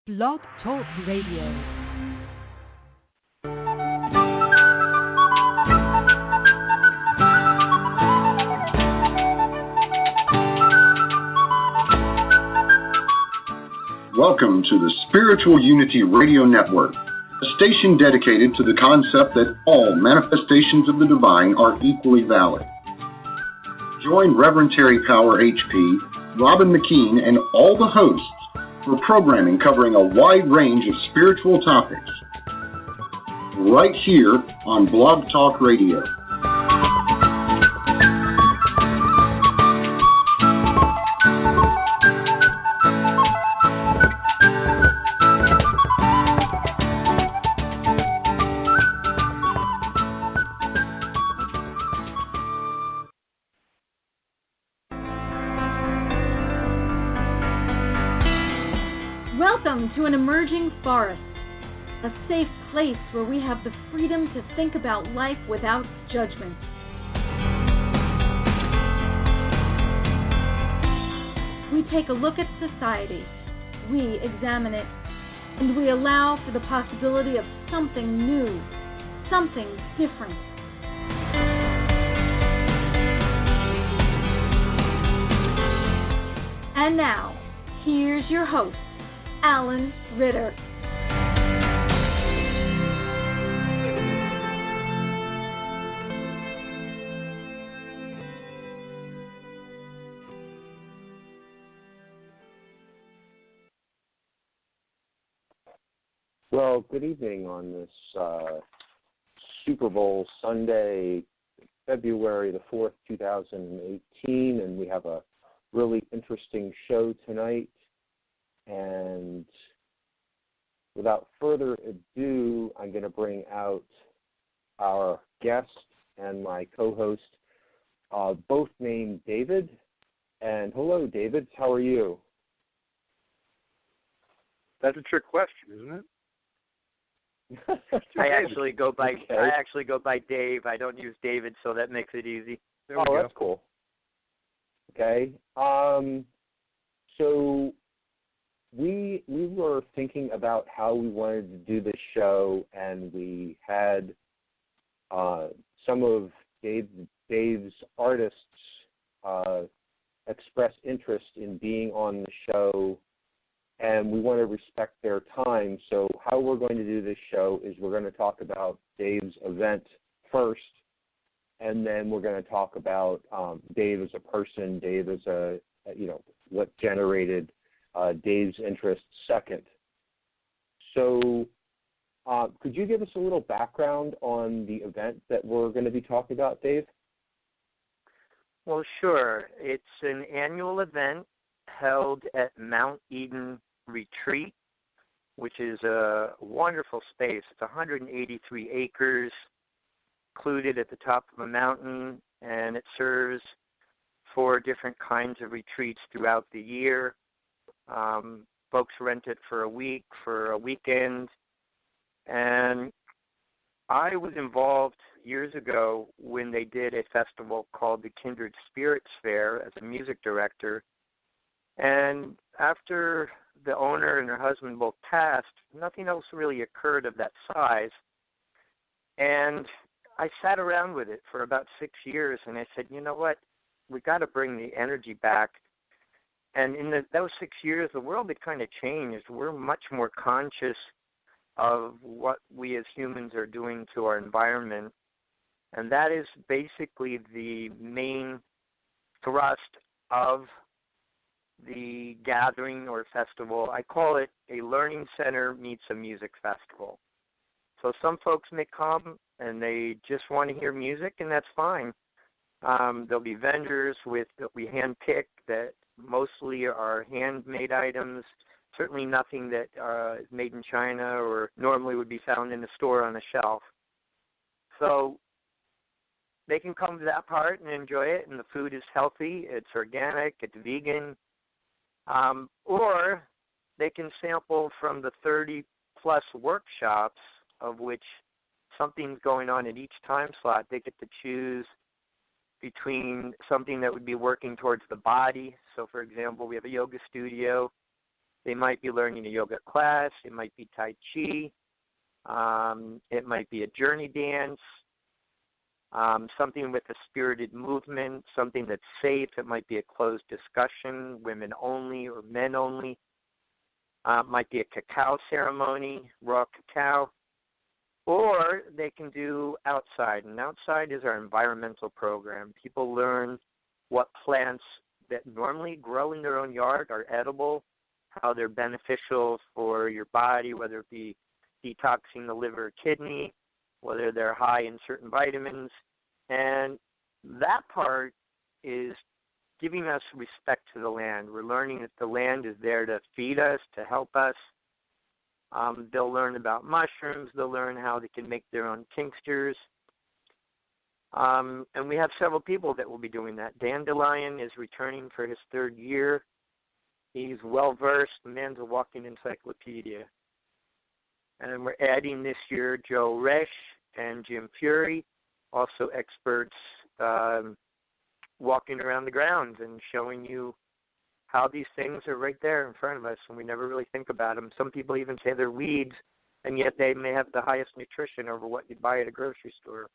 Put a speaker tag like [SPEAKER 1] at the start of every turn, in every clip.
[SPEAKER 1] Blog Talk Radio.
[SPEAKER 2] Welcome to the Spiritual Unity Radio Network, a station dedicated to the concept that all manifestations of the divine are equally valid. Join Reverend Terry Power HP, Robin McKean, and all the hosts for programming covering a wide range of spiritual topics, right here on Blog Talk Radio.
[SPEAKER 3] Welcome to an emerging forest, a safe place where we have the freedom to think about life without judgment. We take a look at society, we examine it, and we allow for the possibility of something new, something different. And now, here's your host, Alan Ritter.
[SPEAKER 4] Well, good evening on this Super Bowl Sunday, February the 4th, 2018, and we have a really interesting show tonight. And without further ado, I'm going to bring out our guest and my co-host, both named David. And hello, David. How are you?
[SPEAKER 5] That's a trick question, isn't it?
[SPEAKER 6] I actually go by Dave. I don't use David, so that makes it easy.
[SPEAKER 4] That's cool. Okay. So we were thinking about how we wanted to do this show, and we had some of Dave's artists express interest in being on the show, and we want to respect their time. So how we're going to do this show is we're going to talk about Dave's event first, and then we're going to talk about Dave as a person, Dave as what generated Dave's interest second. So could you give us a little background on the event that we're going to be talking about, Dave?
[SPEAKER 6] Well, sure. It's an annual event held at Mount Eden Retreat, which is a wonderful space. It's 183 acres, included at the top of a mountain, and it serves 4 different kinds of retreats throughout the year. Folks rent it for a week, for a weekend, and I was involved years ago when they did a festival called the Kindred Spirits Fair as a music director, and after the owner and her husband both passed, nothing else really occurred of that size, and I sat around with it for about 6 years, and I said, you know what, we got to bring the energy back. And in those 6 years, the world had kind of changed. We're much more conscious of what we as humans are doing to our environment. And that is basically the main thrust of the gathering or festival. I call it a learning center meets a music festival. So some folks may come and they just want to hear music, and that's fine. There'll be vendors that we handpick that mostly are handmade items, certainly nothing that is made in China or normally would be found in a store on a shelf. So they can come to that part and enjoy it, and the food is healthy, it's organic, it's vegan, or they can sample from the 30-plus workshops, of which something's going on at each time slot. They get to choose between something that would be working towards the body. So, for example, we have a yoga studio They might be learning a yoga class. It might be Tai Chi. It might be a journey dance, something with a spirited movement, something that's safe. It might be a closed discussion, women only or men only. It might be a cacao ceremony, raw cacao. Or they can do outside, and outside is our environmental program. People learn what plants that normally grow in their own yard are edible, how they're beneficial for your body, whether it be detoxing the liver or kidney, whether they're high in certain vitamins. And that part is giving us respect to the land. We're learning that the land is there to feed us, to help us. They'll learn about mushrooms. They'll learn how they can make their own tinctures. And we have several people that will be doing that. Dalien is returning for his third year. He's well-versed. The man's a walking encyclopedia. And we're adding this year Joe Resch and Jim Fury, also experts walking around the grounds and showing you how these things are right there in front of us, and we never really think about them. Some people even say they're weeds, and yet they may have the highest nutrition over what you buy at a grocery store.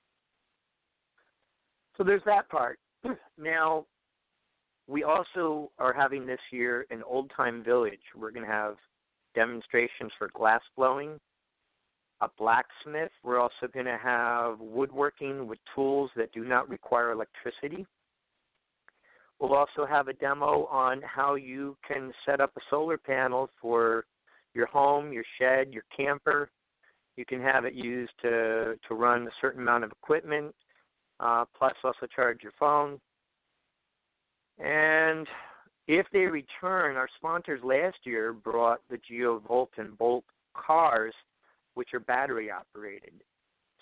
[SPEAKER 6] So there's that part. Now, we also are having this year an old-time village. We're going to have demonstrations for glass blowing, a blacksmith. We're also going to have woodworking with tools that do not require electricity. We'll also have a demo on how you can set up a solar panel for your home, your shed, your camper. You can have it used to run a certain amount of equipment, plus also charge your phone. And if they return, our sponsors last year brought the GeoVolt and Bolt cars, which are battery operated.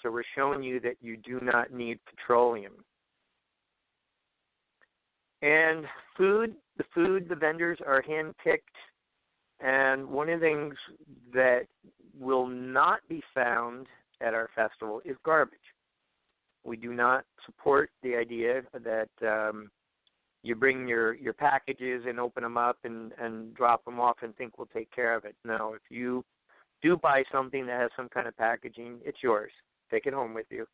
[SPEAKER 6] So we're showing you that you do not need petroleum. And the vendors are hand-picked, and one of the things that will not be found at our festival is garbage. We do not support the idea that you bring your packages and open them up and drop them off and think we'll take care of it. No, if you do buy something that has some kind of packaging, it's yours. Take it home with you.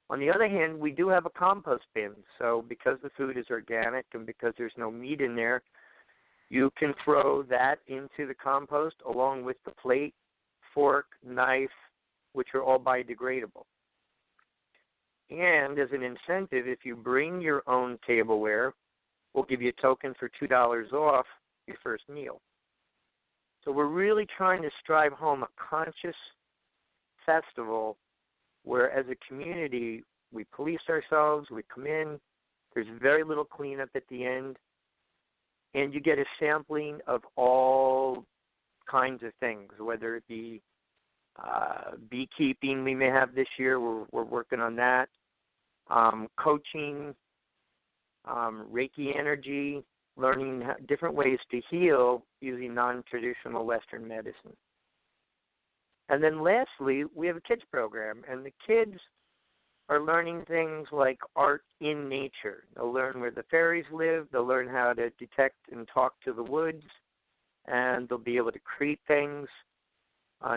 [SPEAKER 6] On the other hand, we do have a compost bin. So because the food is organic and because there's no meat in there, you can throw that into the compost along with the plate, fork, knife, which are all biodegradable. And as an incentive, if you bring your own tableware, we'll give you a token for $2 off your first meal. So we're really trying to strive home a conscious festival where as a community we police ourselves, we come in, there's very little cleanup at the end, and you get a sampling of all kinds of things, whether it be beekeeping we may have this year, we're working on that, coaching, Reiki energy, learning different ways to heal using non-traditional Western medicine. And then lastly, we have a kids program, and the kids are learning things like art in nature. They'll learn where the fairies live. They'll learn how to detect and talk to the woods, and they'll be able to create things.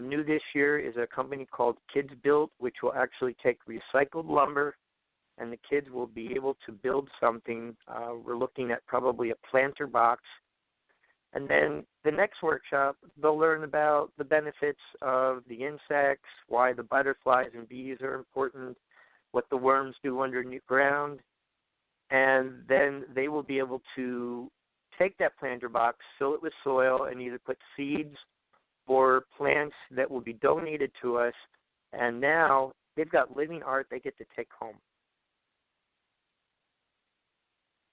[SPEAKER 6] New this year is a company called Kids Built, which will actually take recycled lumber, and the kids will be able to build something. We're looking at probably a planter box. And then the next workshop, they'll learn about the benefits of the insects, why the butterflies and bees are important, what the worms do underground, and then they will be able to take that planter box, fill it with soil, and either put seeds or plants that will be donated to us, and now they've got living art they get to take home.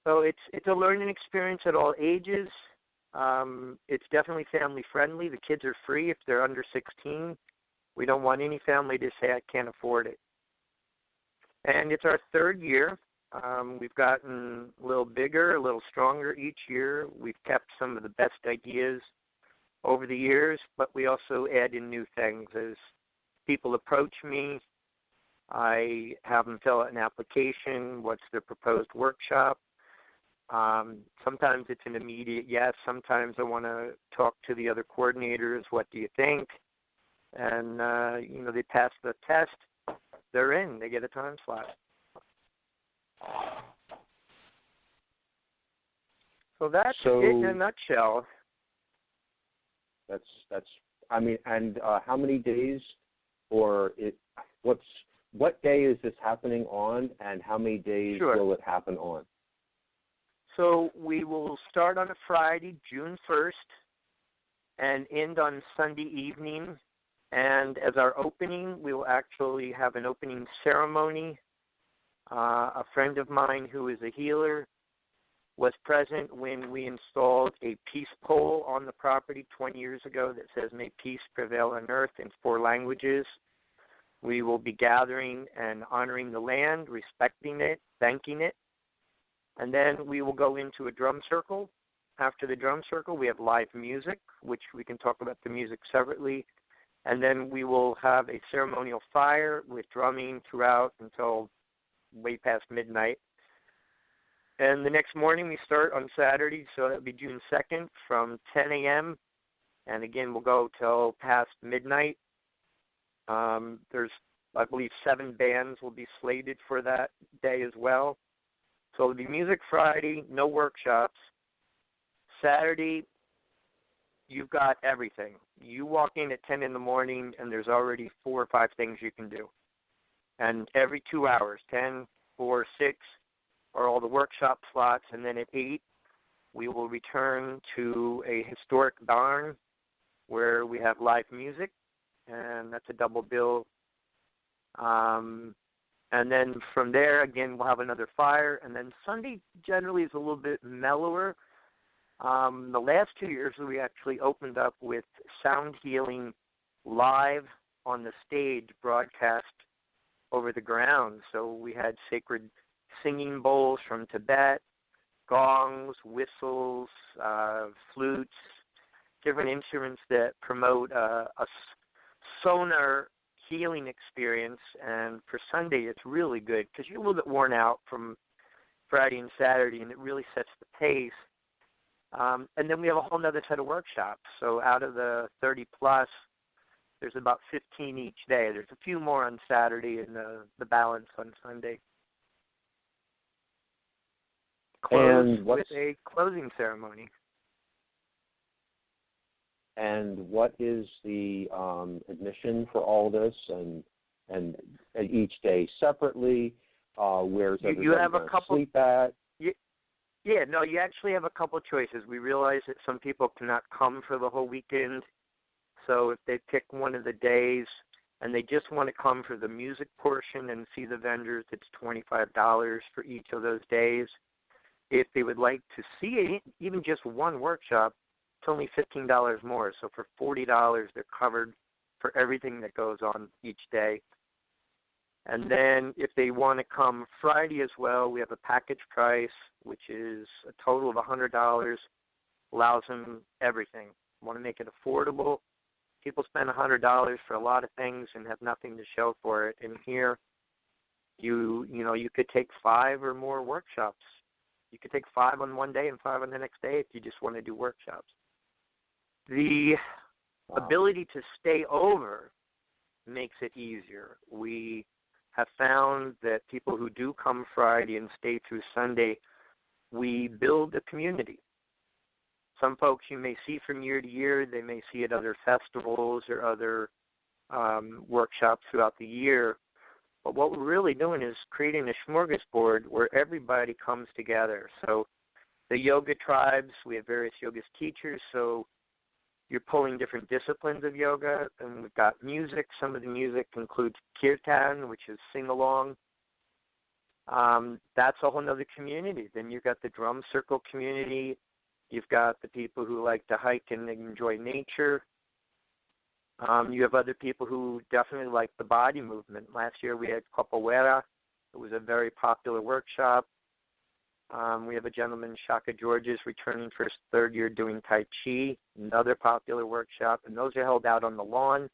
[SPEAKER 6] So it's a learning experience at all ages. It's definitely family friendly. The kids are free if they're under 16. We don't want any family to say, I can't afford it. And it's our third year. We've gotten a little bigger, a little stronger each year. We've kept some of the best ideas over the years, but we also add in new things. As people approach me, I have them fill out an application, what's their proposed workshop. Sometimes it's an immediate yes. Sometimes I want to talk to the other coordinators. What do you think? And, they pass the test. They're in. They get a time slot. So that's it in a nutshell.
[SPEAKER 4] And how many days, what day is this happening on, and how many days will it happen on?
[SPEAKER 6] So we will start on a Friday, June 1st, and end on Sunday evening. And as our opening, we will actually have an opening ceremony. A friend of mine who is a healer was present when we installed a peace pole on the property 20 years ago that says, "May peace prevail on earth" in 4 languages. We will be gathering and honoring the land, respecting it, thanking it. And then we will go into a drum circle. After the drum circle, we have live music, which we can talk about the music separately. And then we will have a ceremonial fire with drumming throughout until way past midnight. And the next morning we start on Saturday, so that will be June 2nd from 10 a.m. And again, we'll go till past midnight. There's, I believe, 7 bands will be slated for that day as well. So it'll be music Friday, no workshops. Saturday, you've got everything. You walk in at 10 in the morning, and there's already 4 or 5 things you can do. And every 2 hours, 10, 4, 6, are all the workshop slots. And then at 8, we will return to a historic barn where we have live music, and that's a double bill. And then from there, again, we'll have another fire. And then Sunday generally is a little bit mellower. The last 2 years, we actually opened up with sound healing live on the stage, broadcast over the ground. So we had sacred singing bowls from Tibet, gongs, whistles, flutes, different instruments that promote a sonar healing experience. And for Sunday, it's really good because you're a little bit worn out from Friday and Saturday, and it really sets the pace. And then we have a whole other set of workshops. So out of the 30-plus, there's about 15 each day. There's a few more on Saturday and the balance on Sunday. Close with a closing ceremony.
[SPEAKER 4] And what is the admission for all this, and each day separately? Where's everybody going to sleep at?
[SPEAKER 6] Yeah, no, you actually have a couple choices. We realize that some people cannot come for the whole weekend. So if they pick one of the days and they just want to come for the music portion and see the vendors, it's $25 for each of those days. If they would like to see even just one workshop, it's only $15 more. So for $40, they're covered for everything that goes on each day. And then if they want to come Friday as well, we have a package price, which is a total of $100, allows them everything. Want to make it affordable. People spend $100 for a lot of things and have nothing to show for it. And here, you could take 5 or more workshops. You could take 5 on one day and 5 on the next day if you just want to do workshops. The ability to stay over makes it easier. We have found that people who do come Friday and stay through Sunday, we build a community. Some folks you may see from year to year. They may see at other festivals or other workshops throughout the year. But what we're really doing is creating a smorgasbord where everybody comes together. So the yoga tribes, we have various yoga teachers, so you're pulling different disciplines of yoga, and we've got music. Some of the music includes kirtan, which is sing-along. That's a whole other community. Then you've got the drum circle community. You've got the people who like to hike and enjoy nature. You have other people who definitely like the body movement. Last year we had capoeira. It was a very popular workshop. We have a gentleman, Shaka Georges, returning for his 3rd year doing Tai Chi, another popular workshop, and those are held out on the lawn.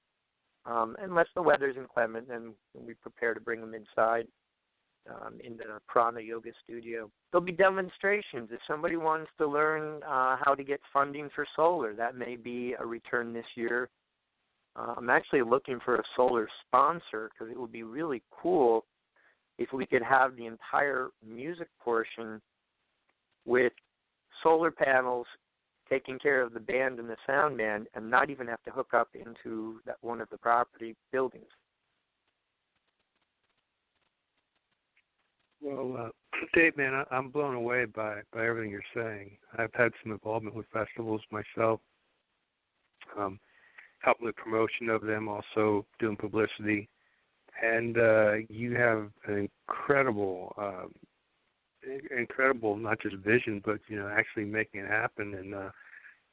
[SPEAKER 6] Unless the weather's inclement, then we prepare to bring them inside. in the Prana Yoga Studio. There'll be demonstrations. If somebody wants to learn how to get funding for solar, that may be a return this year. I'm actually looking for a solar sponsor because it would be really cool if we could have the entire music portion with solar panels taking care of the band and the sound man and not even have to hook up into one of the property buildings.
[SPEAKER 5] Well, Dave, man, I'm blown away by everything you're saying. I've had some involvement with festivals myself, helping with promotion of them, also doing publicity. And you have an incredible, not just vision, but actually making it happen. And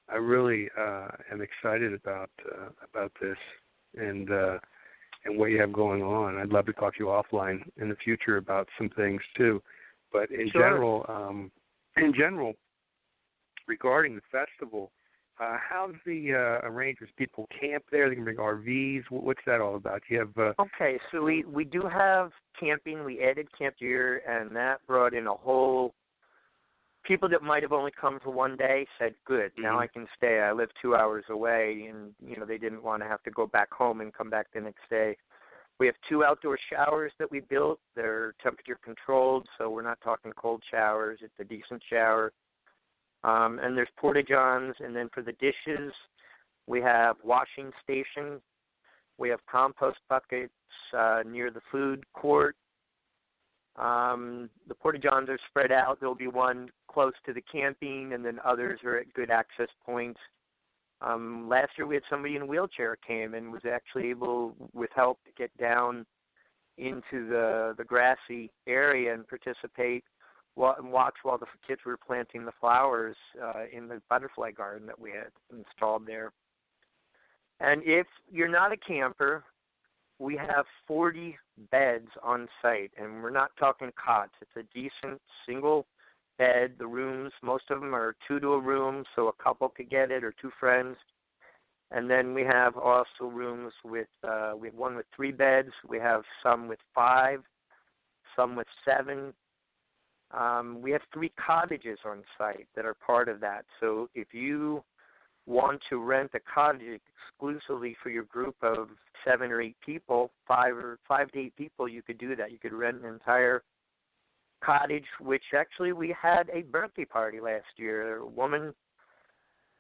[SPEAKER 5] I really am excited about this and what you have going on. I'd love to talk to you offline in the future about some things too. But in
[SPEAKER 6] Sure.
[SPEAKER 5] general, regarding the festival, how's the arrangements? People camp there. They can bring RVs. What's that all about? You have
[SPEAKER 6] Okay, so we do have camping. We added camp gear, and that brought in a whole people that might have only come for one day said, good, now I can stay. I live 2 hours away, and, they didn't want to have to go back home and come back the next day. We have 2 outdoor showers that we built. They're temperature controlled, so we're not talking cold showers. It's a decent shower. And there's porta-johns, and then for the dishes, we have washing stations. We have compost buckets near the food court. The porta-johns are spread out. There'll be one close to the camping, and then others are at good access points. Last year we had somebody in a wheelchair came and was actually able, with help, to get down into the grassy area and participate and watch while the kids were planting the flowers in the butterfly garden that we had installed there. And if you're not a camper, we have 40 beds on site, and we're not talking cots. It's a decent single bed. The rooms, most of them are 2 to a room, so a couple could get it or 2 friends. And then we have also rooms with, we have one with 3 beds. We have some with 5, some with 7. We have 3 cottages on site that are part of that. So if you want to rent a cottage exclusively for your group of 7 or 8 people, 5 to 8 people, you could do that. You could rent an entire cottage, which actually we had a birthday party last year. A woman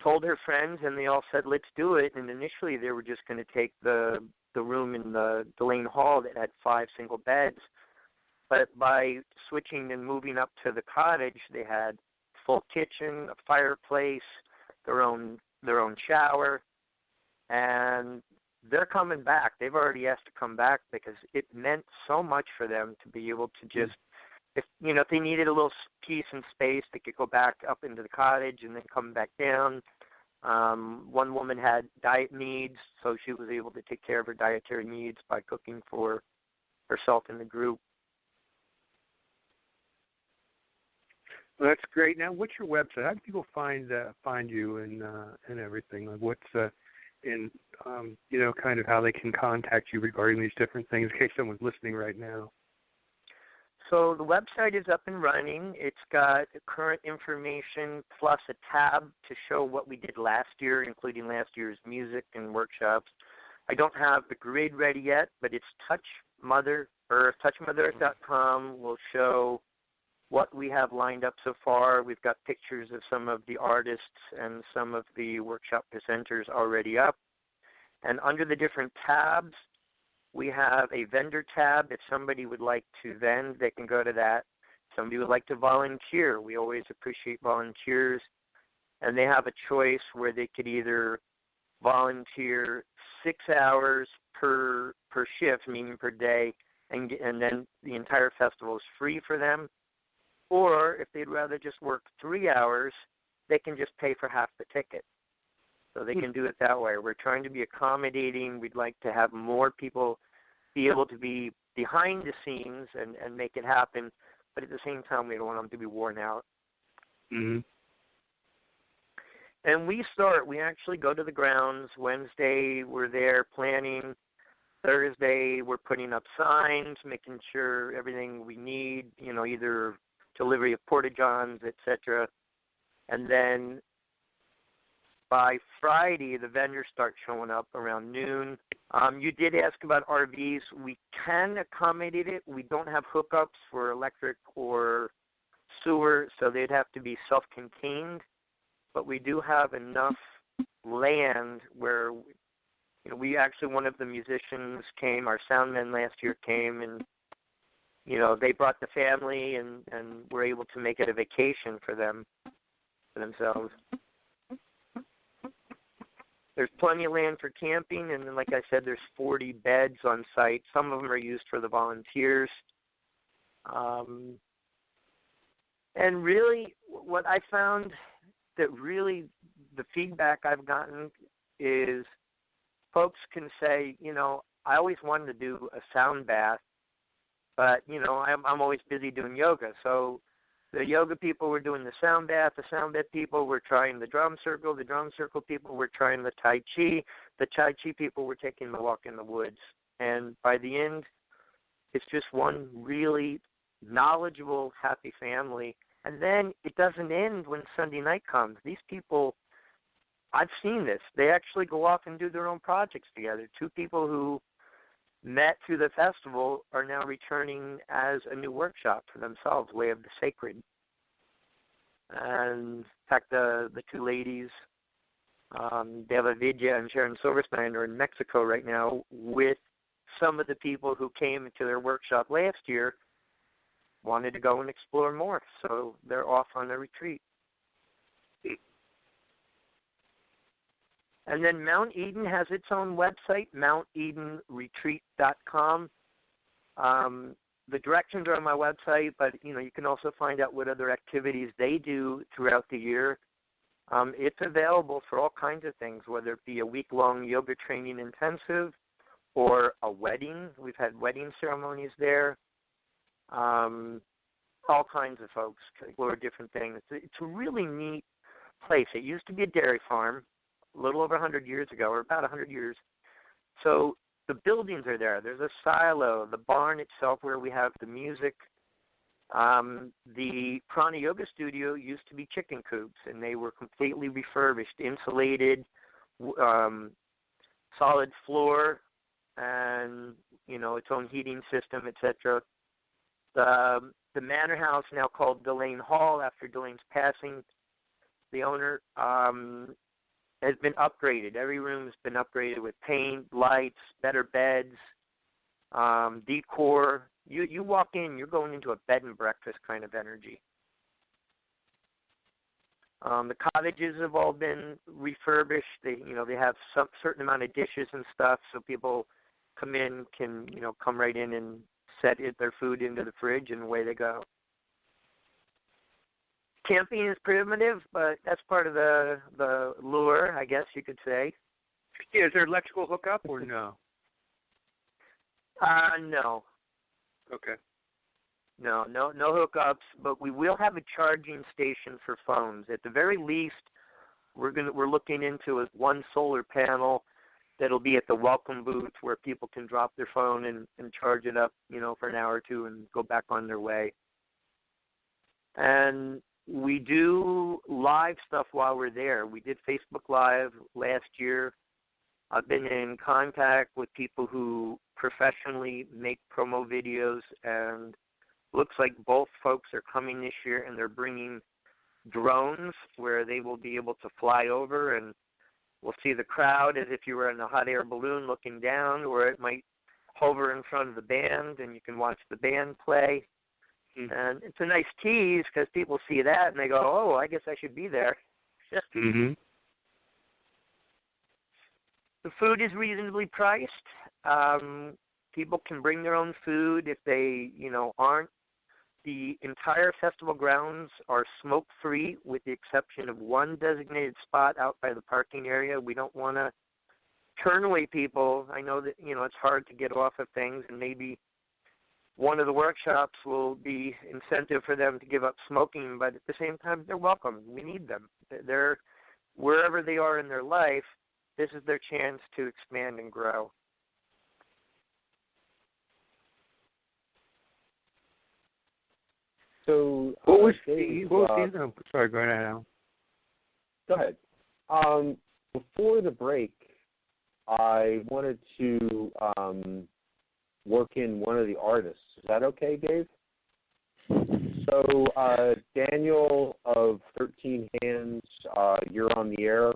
[SPEAKER 6] told her friends, and they all said, let's do it. And initially they were just going to take the room in the Dalien Hall that had 5 single beds. But by switching and moving up to the cottage, they had full kitchen, a fireplace, their own shower, and they're coming back. They've already asked to come back because it meant so much for them to be able to just, if they needed a little peace and space, they could go back up into the cottage and then come back down. One woman had diet needs, so she was able to take care of her dietary needs by cooking for herself and the group.
[SPEAKER 5] Well, that's great. Now, what's your website? How do people find you and everything? Like what's kind of how they can contact you regarding these different things in case someone's listening right now?
[SPEAKER 6] So the website is up and running. It's got current information plus a tab to show what we did last year, including last year's music and workshops. I don't have the grid ready yet, but it's TouchMotherEarth.com will show what we have lined up so far. We've got pictures of some of the artists and some of the workshop presenters already up. And under the different tabs, we have a vendor tab. If somebody would like to vend, they can go to that. Somebody would like to volunteer. We always appreciate volunteers. And they have a choice where they could either volunteer 6 hours per shift, meaning per day, and then the entire festival is free for them. Or if they'd rather just work 3 hours, they can just pay for half the ticket. So they can do it that way. We're trying to be accommodating. We'd like to have more people be able to be behind the scenes and make it happen. But at the same time, we don't want them to be worn out.
[SPEAKER 5] Mm-hmm.
[SPEAKER 6] And we actually go to the grounds. Wednesday, we're there planning. Thursday, we're putting up signs, making sure everything we need, either delivery of porta-johns, etc. And then by Friday, the vendors start showing up around noon. You did ask about RVs. We can accommodate it. We don't have hookups for electric or sewer, so they'd have to be self-contained. But we do have enough land where, we actually, one of the musicians came, our sound men last year came, and, they brought the family and were able to make it a vacation for themselves. There's plenty of land for camping, and then, like I said, there's 40 beds on site. Some of them are used for the volunteers. And really, what I found that really the feedback I've gotten is folks can say, I always wanted to do a sound bath, but, I'm always busy doing yoga. So the yoga people were doing the sound bath people were trying the drum circle people were trying the Tai Chi people were taking the walk in the woods. And by the end, it's just one really knowledgeable, happy family. And then it doesn't end when Sunday night comes. These people, I've seen this. They actually go off and do their own projects together. Two people who met through the festival are now returning as a new workshop for themselves, Way of the Sacred. And in fact, the two ladies, Deva Vidya and Sharon Silverstein, are in Mexico right now with some of the people who came to their workshop last year, wanted to go and explore more. So they're off on a retreat. And then Mount Eden has its own website, mountedenretreat.com. The directions are on my website, but, you can also find out what other activities they do throughout the year. It's available for all kinds of things, whether it be a week-long yoga training intensive or a wedding. We've had wedding ceremonies there. All kinds of folks explore different things. It's a really neat place. It used to be a dairy farm a little over 100 years ago, or about 100 years. So the buildings are there. There's a silo, the barn itself where we have the music. The Prana Yoga Studio used to be chicken coops, and they were completely refurbished, insulated, solid floor, and, its own heating system, etc. The manor house, now called Dalien Hall after Dalien's passing, the owner, has been upgraded. Every room has been upgraded with paint, lights, better beds, decor. You walk in, you're going into a bed and breakfast kind of energy. The cottages have all been refurbished. They have some certain amount of dishes and stuff, so people come in can come right in and set their food into the fridge, and away they go. Camping is primitive, but that's part of the lure, I guess you could say.
[SPEAKER 5] Yeah, is there electrical hookup or no?
[SPEAKER 6] No.
[SPEAKER 5] Okay.
[SPEAKER 6] No hookups, but we will have a charging station for phones. At the very least, we're looking into one solar panel that'll be at the welcome booth where people can drop their phone and charge it up, for an hour or two and go back on their way. And we do live stuff while we're there. We did Facebook Live last year. I've been in contact with people who professionally make promo videos, and looks like both folks are coming this year, and they're bringing drones where they will be able to fly over, and we'll see the crowd as if you were in a hot air balloon looking down, or it might hover in front of the band, and you can watch the band play. Mm-hmm. And it's a nice tease because people see that and they go, oh, I guess I should be there.
[SPEAKER 5] Mm-hmm.
[SPEAKER 6] The food is reasonably priced. People can bring their own food if they, aren't. The entire festival grounds are smoke-free with the exception of one designated spot out by the parking area. We don't want to turn away people. I know that, it's hard to get off of things, and maybe one of the workshops will be incentive for them to give up smoking, but at the same time, they're welcome. We need them. They're wherever they are in their life, this is their chance to expand and grow.
[SPEAKER 4] So
[SPEAKER 5] what was
[SPEAKER 4] Dave,
[SPEAKER 5] sorry, go ahead, Al.
[SPEAKER 4] Go ahead. Before the break, I wanted to work in one of the artists. Is that okay, Dave? So, Daniel of 13 Hands, you're on the air,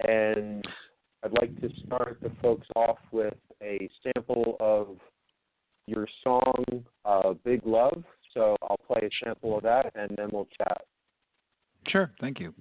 [SPEAKER 4] and I'd like to start the folks off with a sample of your song, Big Love. So I'll play a sample of that, and then we'll chat.
[SPEAKER 1] Sure, thank you.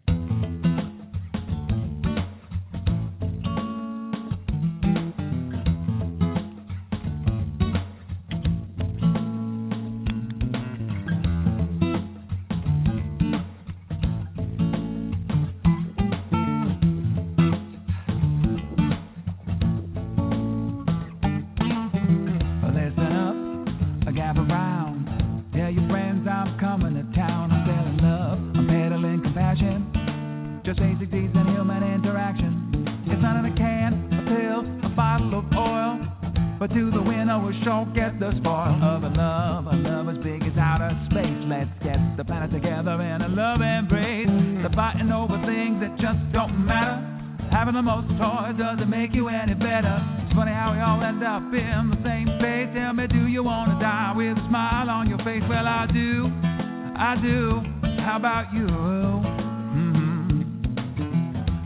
[SPEAKER 7] How about you?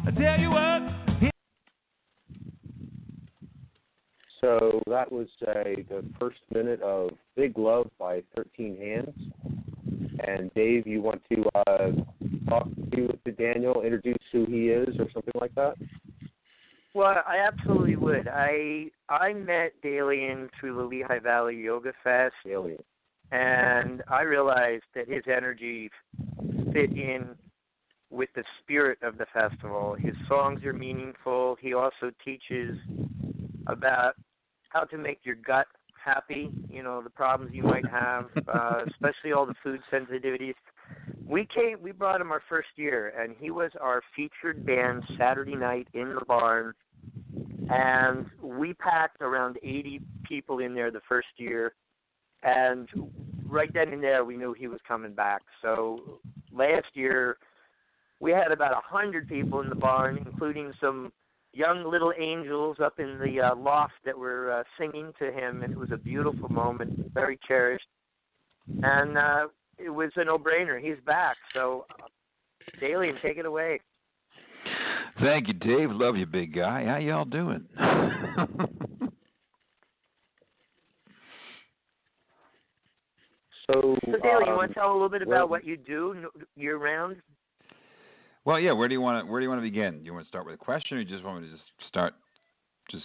[SPEAKER 7] I tell you what.
[SPEAKER 4] So that was the first minute of Big Love by 13 Hands. And Dave, you want to talk to Daniel, introduce who he is or something like that?
[SPEAKER 6] Well, I absolutely would. I met Dalien through the Lehigh Valley Yoga Fest.
[SPEAKER 4] Dalien.
[SPEAKER 6] And I realized that his energy fit in with the spirit of the festival. His songs are meaningful. He also teaches about how to make your gut happy, the problems you might have, especially all the food sensitivities. We brought him our first year, and he was our featured band Saturday night in the barn, and we packed around 80 people in there the first year. And right then and there, we knew he was coming back. So last year, we had about 100 people in the barn, including some young little angels up in the loft that were singing to him. And it was a beautiful moment, very cherished. And it was a no-brainer. He's back. So, Dalien, take it away.
[SPEAKER 1] Thank you, Dave. Love you, big guy. How y'all doing?
[SPEAKER 6] So Dalien, you want to tell a little bit about what you do year-round?
[SPEAKER 1] Well, yeah. Where do you want to begin? Do you want to start with a question, or you just want me to just start?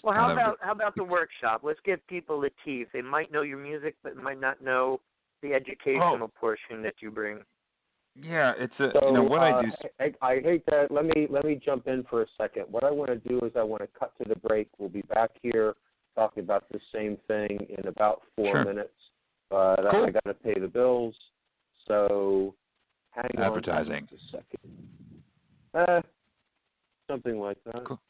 [SPEAKER 6] Well, how about the workshop? Let's give people a tease. They might know your music, but might not know the educational portion that you bring.
[SPEAKER 1] Yeah, it's
[SPEAKER 4] what
[SPEAKER 1] I do.
[SPEAKER 4] I hate that. Let me jump in for a second. What I want to do is I want to cut to the break. We'll be back here talking about the same thing in about 4 minutes. But cool. I got to pay the bills, so hang
[SPEAKER 1] Advertising.
[SPEAKER 4] on just a second. Something like that.
[SPEAKER 1] Cool.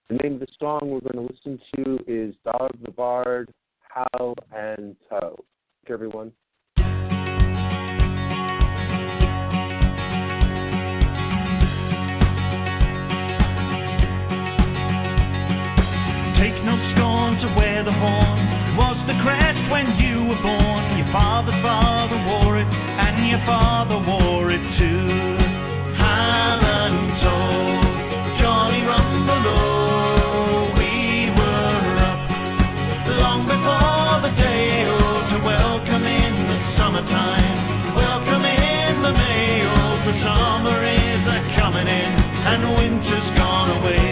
[SPEAKER 4] The name of the song we're going to listen to is Dog the Bard, Howl and Toe. Thank you, everyone.
[SPEAKER 7] Take no scorn to wear the horn. It was the crest when you were born. Your father wore it, and your father wore it too. Howl and toe, Johnny run below. We were up long before the day to welcome in the summertime. Welcome in the mail. The summer is a-coming in, and winter's gone away.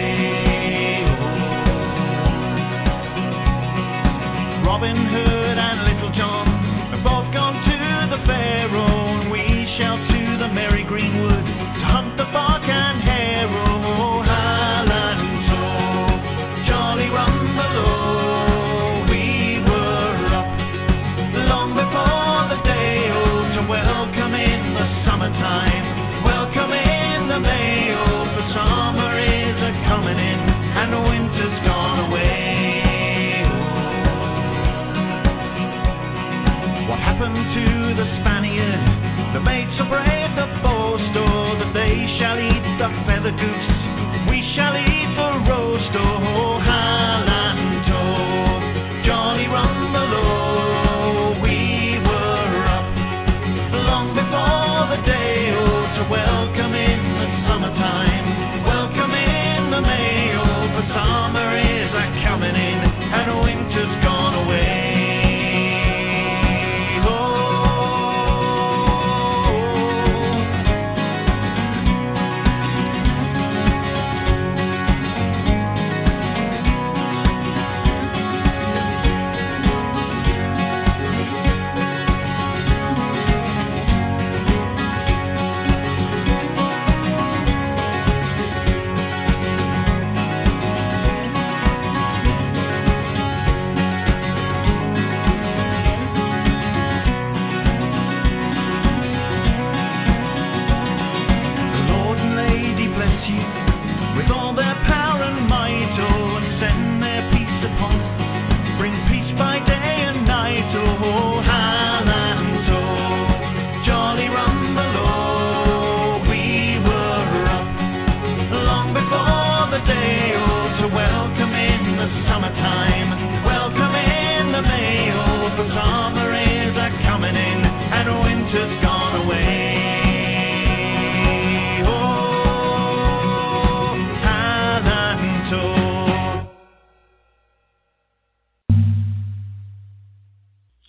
[SPEAKER 7] Robin Hood and Little John have both gone to the fair, and we shall the Spaniard. The maids shall braid the forestore, that they shall eat the feather goose. We shall eat the roast, oh, Highland toast. Jolly Rumbelow, we were up long before the day, oh, to welcome in the summertime, welcome in the May, oh, for summer is a-coming in, and winter's gone away.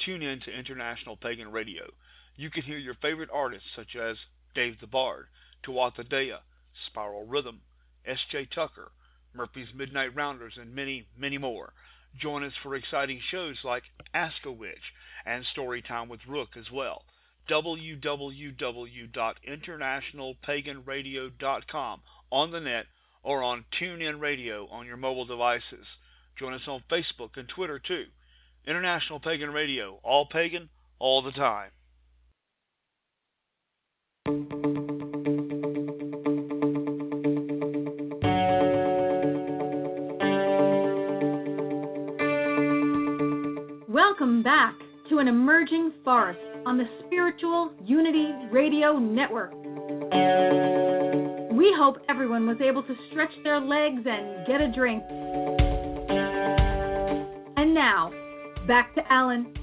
[SPEAKER 8] Tune in to International Pagan Radio. You can hear your favorite artists such as Dave the Bard, Tuatha Dea, Spiral Rhythm, S.J. Tucker, Murphy's Midnight Rounders, and many, many more. Join us for exciting shows like Ask a Witch and Storytime with Rook as well. www.internationalpaganradio.com on the net or on TuneIn Radio on your mobile devices. Join us on Facebook and Twitter too. International Pagan Radio, all pagan, all the time.
[SPEAKER 3] Welcome back to an emerging forest on the Spiritual Unity Radio Network. We hope everyone was able to stretch their legs and get a drink. And now, back to Alan.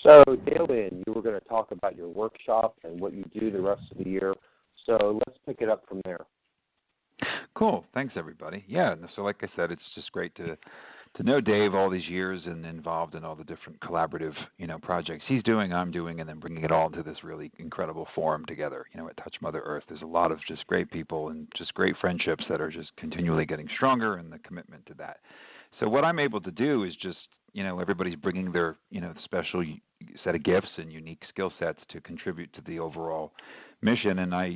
[SPEAKER 4] So, Dalien, you were going to talk about your workshop and what you do the rest of the year. So let's pick it up from there.
[SPEAKER 1] Cool. Thanks, everybody. Yeah, so like I said, it's just great to know Dave all these years and involved in all the different collaborative, projects he's doing, I'm doing, and then bringing it all into this really incredible forum together, at Touch Mother Earth. There's a lot of just great people and just great friendships that are just continually getting stronger, and the commitment to that. So what I'm able to do is just, everybody's bringing their, special set of gifts and unique skill sets to contribute to the overall mission. And I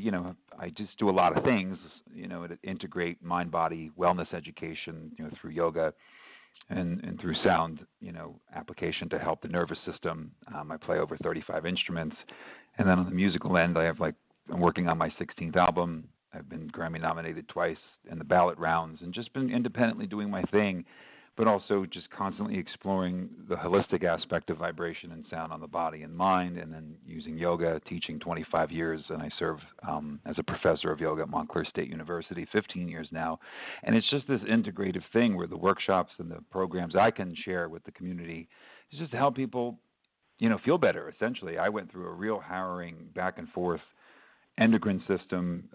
[SPEAKER 1] just do a lot of things, to integrate mind-body wellness education, through yoga and through sound, application to help the nervous system. I play over 35 instruments. And then on the musical end, I'm working on my 16th album. I've been Grammy nominated twice in the ballot rounds and just been independently doing my thing, but also just constantly exploring the holistic aspect of vibration and sound on the body and mind, and then using yoga, teaching 25 years, and I serve as a professor of yoga at Montclair State University 15 years now. And it's just this integrative thing where the workshops and the programs I can share with the community is just to help people, feel better, essentially. I went through a real harrowing back and forth endocrine system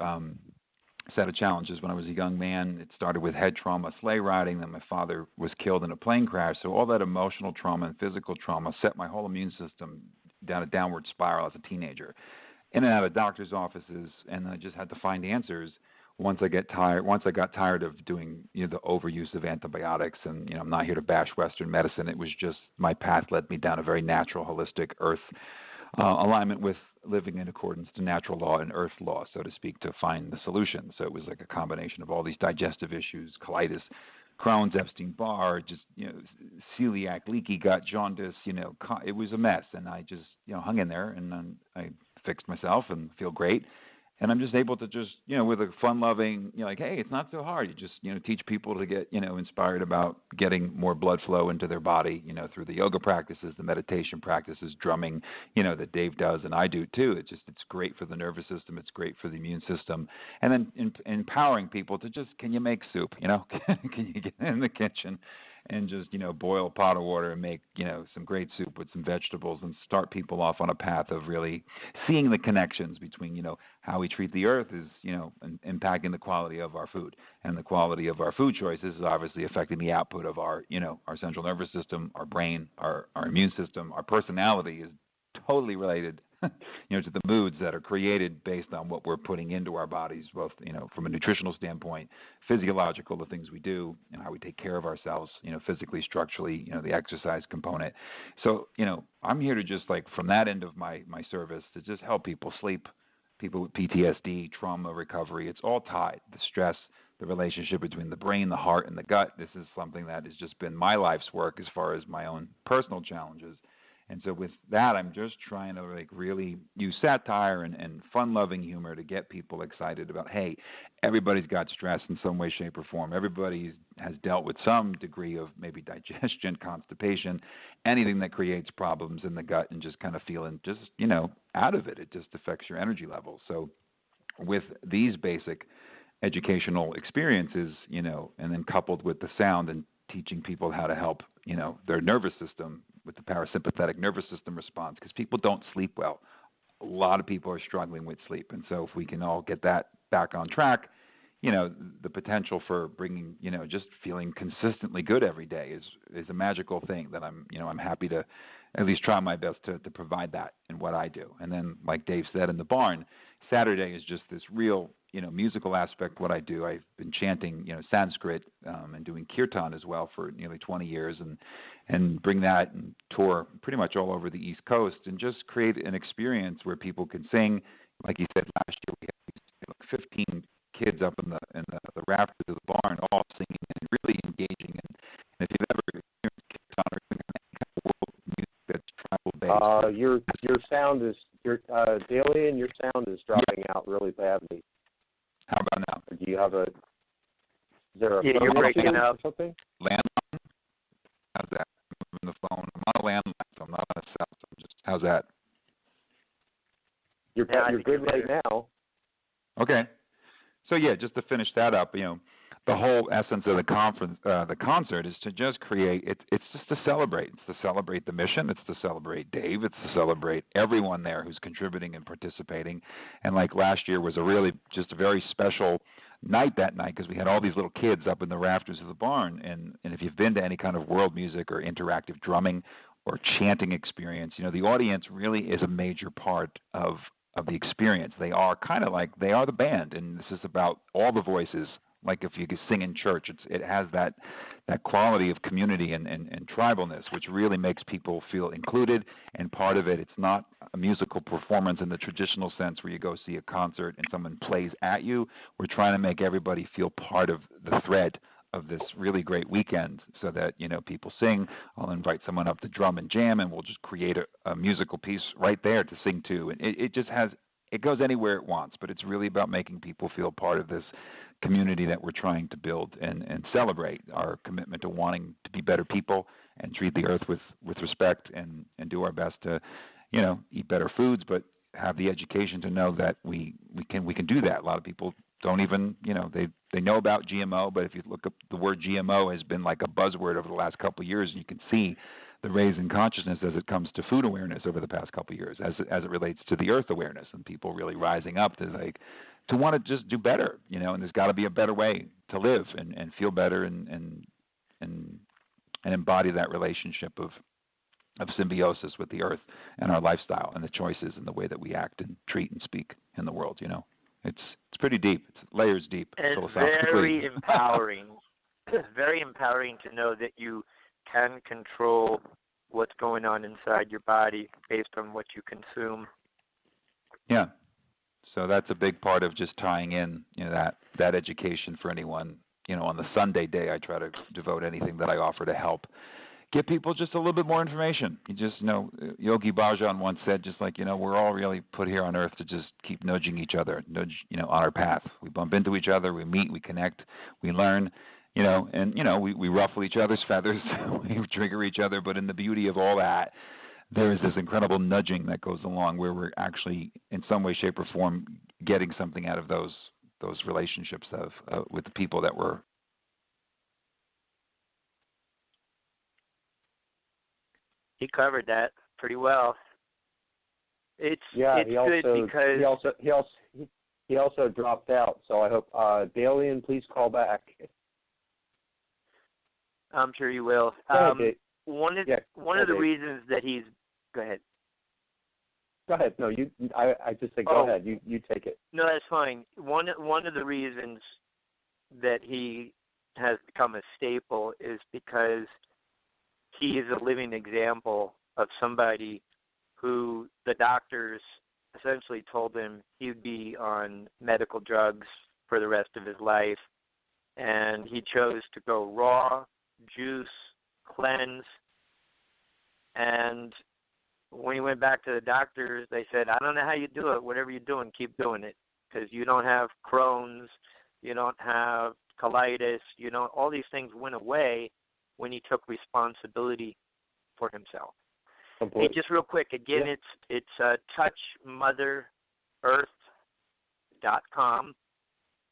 [SPEAKER 1] set of challenges when I was a young man. It started with head trauma, sleigh riding. Then my father was killed in a plane crash. So all that emotional trauma and physical trauma set my whole immune system down a downward spiral as a teenager, in and out of doctor's offices, and I just had to find answers. Once I got tired of doing the overuse of antibiotics, and I'm not here to bash Western medicine. It was just my path led me down a very natural, holistic earth alignment with living in accordance to natural law and earth law, so to speak, to find the solution. So it was like a combination of all these digestive issues, colitis, Crohn's, Epstein-Barr, just, celiac, leaky gut, jaundice, it was a mess. And I just, hung in there, and then I fixed myself and feel great. And I'm just able to just, with a fun-loving, like, hey, it's not so hard. You just, teach people to get, inspired about getting more blood flow into their body, through the yoga practices, the meditation practices, drumming, that Dave does and I do too. It's great for the nervous system. It's great for the immune system. And then empowering people to just, can you make soup? Can you get in the kitchen and just, boil a pot of water and make, some great soup with some vegetables and start people off on a path of really seeing the connections between, how we treat the earth is, impacting the quality of our food. And the quality of our food choices is obviously affecting the output of our, our central nervous system, our brain, our immune system. Our personality is totally related to the moods that are created based on what we're putting into our bodies, both, from a nutritional standpoint, physiological, the things we do, and how we take care of ourselves, physically, structurally, the exercise component. So, I'm here to just from that end of my service to just help people sleep, people with PTSD, trauma recovery. It's all tied. The stress, the relationship between the brain, the heart, and the gut. This is something that has just been my life's work as far as my own personal challenges. And so with that, I'm just trying to really use satire and fun-loving humor to get people excited about, hey, everybody's got stress in some way, shape, or form. Everybody has dealt with some degree of maybe digestion, constipation, anything that creates problems in the gut and just kind of feeling just, out of it. It just affects your energy levels. So with these basic educational experiences, and then coupled with the sound and teaching people how to help, their nervous system with the parasympathetic nervous system response, because people don't sleep well. A lot of people are struggling with sleep. And so if we can all get that back on track, the potential for bringing, just feeling consistently good every day is a magical thing that I'm happy to at least try my best to provide that in what I do. And then, like Dave said in the barn, Saturday is just this real, musical aspect what I do. I've been chanting, Sanskrit and doing kirtan as well for nearly 20 years and bring that and tour pretty much all over the East Coast and just create an experience where people can sing. Like you said, last year we had 15 kids up in the rafters of the barn all singing and really engaging. And if you've ever experienced kirtan or any kind of world music that's tribal based.
[SPEAKER 4] Your sound is Dalien, your sound is dropping out really badly.
[SPEAKER 1] How about now?
[SPEAKER 4] Do you have is there a
[SPEAKER 6] you're breaking up
[SPEAKER 4] or something?
[SPEAKER 1] Landline? How's that? I'm moving the phone. I'm on a landline, so I'm not on a cell. So how's that?
[SPEAKER 4] You're good right now.
[SPEAKER 1] Okay. So yeah, just to finish that up, the whole essence of the concert is to just create. It's just to celebrate. It's to celebrate the mission. It's to celebrate Dave. It's to celebrate everyone there who's contributing and participating. And like last year was just a very special night that night because we had all these little kids up in the rafters of the barn. And if you've been to any kind of world music or interactive drumming or chanting experience, the audience really is a major part of the experience. They are kind of they are the band, and this is about all the voices. Like if you could sing in church, it has that quality of community and tribalness, which really makes people feel included and part of it. It's not a musical performance in the traditional sense where you go see a concert and someone plays at you. We're trying to make everybody feel part of the thread of this really great weekend so that, people sing. I'll invite someone up to drum and jam, and we'll just create a musical piece right there to sing to. And it goes anywhere it wants, but it's really about making people feel part of this community that we're trying to build and celebrate our commitment to wanting to be better people and treat the earth with respect and do our best to, eat better foods, but have the education to know that we can do that. A lot of people don't even, they know about GMO, but if you look up the word GMO has been like a buzzword over the last couple of years, and you can see the raise in consciousness as it comes to food awareness over the past couple of years, as it relates to the earth awareness, and people really rising up to want to just do better, and there's got to be a better way to live and feel better and embody that relationship of symbiosis with the earth and our lifestyle and the choices and the way that we act and treat and speak in the world. It's pretty deep. It's layers deep.
[SPEAKER 6] And
[SPEAKER 1] philosophically.
[SPEAKER 6] very empowering. It's very empowering to know that you can control what's going on inside your body based on what you consume.
[SPEAKER 1] Yeah. So that's a big part of just tying in, that education for anyone. On the Sunday day, I try to devote anything that I offer to help give people just a little bit more information. You just, Yogi Bhajan once said, just like, we're all really put here on earth to just keep nudging each other, on our path. We bump into each other, we meet, we connect, we learn, and, we ruffle each other's feathers, we trigger each other, but in the beauty of all that, there is this incredible nudging that goes along where we're actually, in some way, shape, or form, getting something out of those relationships with the people that we're.
[SPEAKER 6] He covered that pretty well. It's
[SPEAKER 4] good
[SPEAKER 6] because
[SPEAKER 4] he also dropped out. So I hope Dalien, please call back.
[SPEAKER 6] I'm sure you will. One of the reasons that he's go ahead.
[SPEAKER 4] Go ahead. No, I just said go ahead. You take it.
[SPEAKER 6] No, that's fine. One of the reasons that he has become a staple is because he is a living example of somebody who the doctors essentially told him he would be on medical drugs for the rest of his life, and he chose to go raw, juice, cleanse, and when he went back to the doctors, they said, I don't know how you do it. Whatever you're doing, keep doing it, because you don't have Crohn's, you don't have colitis, all these things went away when he took responsibility for himself. Hey, just real quick, again, it's TouchMotherEarth.com.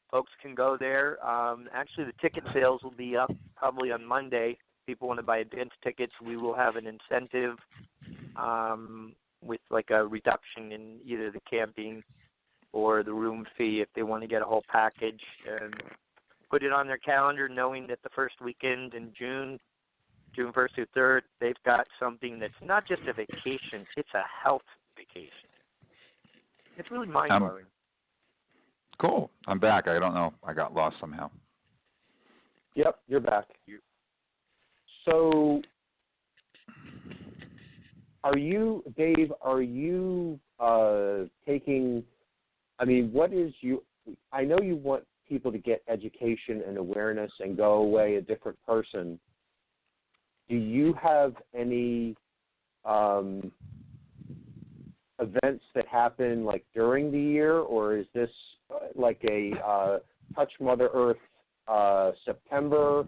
[SPEAKER 6] Folks can go there. Actually, the ticket sales will be up probably on Monday. People want to buy advance tickets. We will have an incentive with like a reduction in either the camping or the room fee if they want to get a whole package, and put it on their calendar knowing that the first weekend in June 1st through 3rd, they've got something that's not just a vacation, it's a health vacation. It's really mind-blowing.
[SPEAKER 1] Cool. I'm back. I don't know. I got lost somehow.
[SPEAKER 4] Yep, you're back. So, Dave, taking, what is I know you want people to get education and awareness and go away a different person. Do you have any events that happen like during the year, or is this like a Touch Mother Earth September,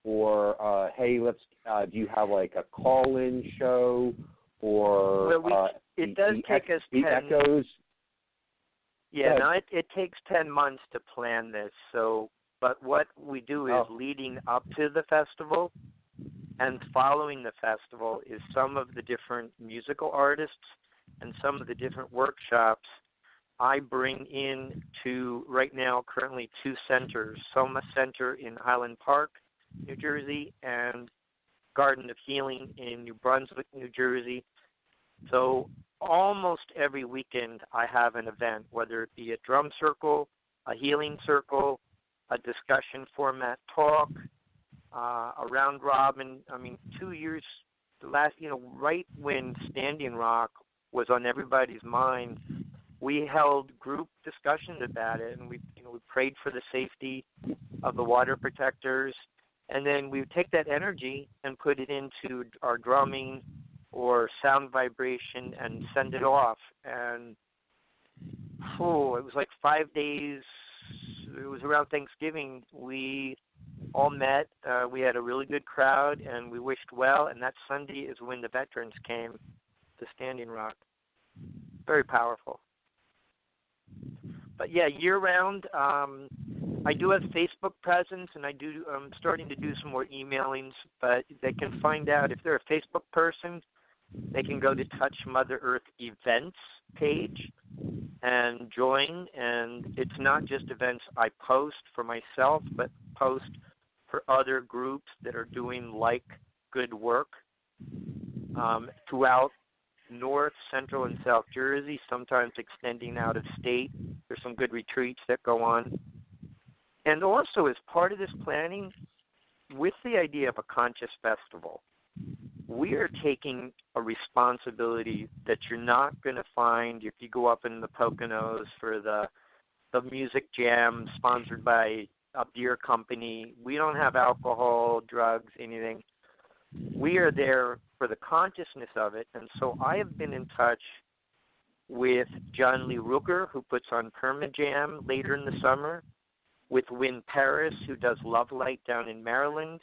[SPEAKER 4] or hey, let's do you have like a call-in show, or
[SPEAKER 6] it does take us 10
[SPEAKER 4] echoes?
[SPEAKER 6] Yeah, no, it takes 10 months to plan this. So, but what we do is leading up to the festival and following the festival is some of the different musical artists and some of the different workshops I bring in to right now currently 2 centers, Soma Center in Highland Park, New Jersey, and Garden of Healing in New Brunswick, New Jersey. So almost every weekend I have an event, whether it be a drum circle, a healing circle, a discussion format talk, a round robin. 2 years, the last, right when Standing Rock was on everybody's mind, we held group discussions about it, and we prayed for the safety of the water protectors, and then we would take that energy and put it into our drumming or sound vibration and send it off. And it was like 5 days. It was around Thanksgiving. We all met. We had a really good crowd, and we wished well. And that Sunday is when the veterans came to Standing Rock. Very powerful. But yeah, year-round, I do have Facebook presence, and I'm starting to do some more emailings. But they can find out if they're a Facebook person. They can go to TouchMotherEarthEvents page and join. And it's not just events I post for myself, but post for other groups that are doing like good work throughout North, Central, and South Jersey, sometimes extending out of state. There's some good retreats that go on. And also, as part of this planning, with the idea of a conscious festival, we are taking a responsibility that you're not going to find if you go up in the Poconos for the music jam sponsored by a beer company. We don't have alcohol, drugs, anything. We are there for the consciousness of it. And so I have been in touch with John Lee Ruger, who puts on Permajam later in the summer, with Wynn Paris, who does Love Light down in Maryland,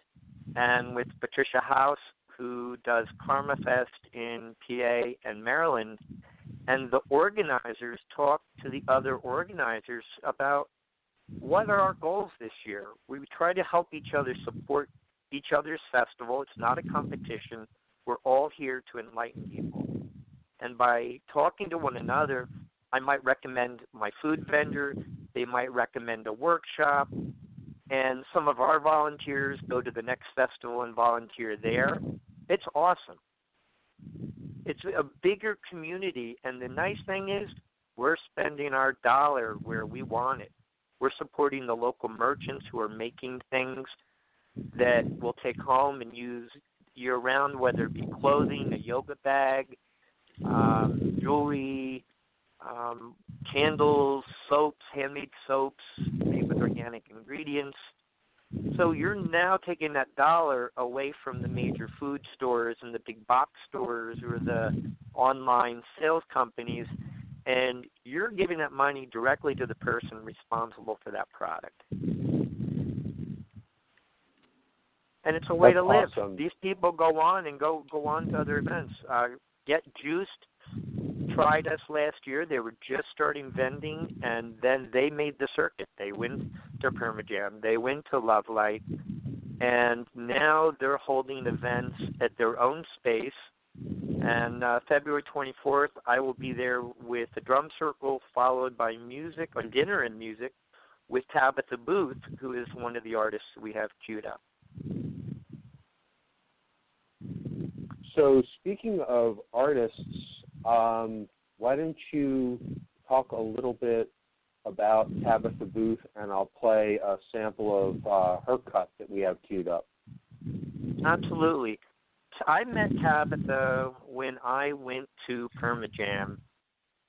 [SPEAKER 6] and with Patricia House, who does Karma Fest in PA and Maryland. And the organizers talk to the other organizers about what are our goals this year. We try to help each other support each other's festival. It's not a competition. We're all here to enlighten people. And by talking to one another, I might recommend my food vendor, they might recommend a workshop, and some of our volunteers go to the next festival and volunteer there. It's awesome. It's a bigger community, and the nice thing is we're spending our dollar where we want it. We're supporting the local merchants who are making things that we'll take home and use year-round, whether it be clothing, a yoga bag, jewelry, candles, soaps, handmade soaps made with organic ingredients. So you're now taking that dollar away from the major food stores and the big box stores or the online sales companies, and you're giving that money directly to the person responsible for that product. And it's a way to live.
[SPEAKER 4] Awesome.
[SPEAKER 6] These people go on and go on to other events. Get Juiced tried us last year. They were just starting vending, and then they made the circuit. They went to Permajam. They went to Love Light, and now they're holding events at their own space. And February 24th, I will be there with the drum circle, followed by music, or dinner and music, with Tabitha Booth, who is one of the artists we have queued up.
[SPEAKER 4] So speaking of artists, why don't you talk a little bit about Tabitha Booth, and I'll play a sample of her cut that we have queued up.
[SPEAKER 6] Absolutely. I met Tabitha when I went to Permajam,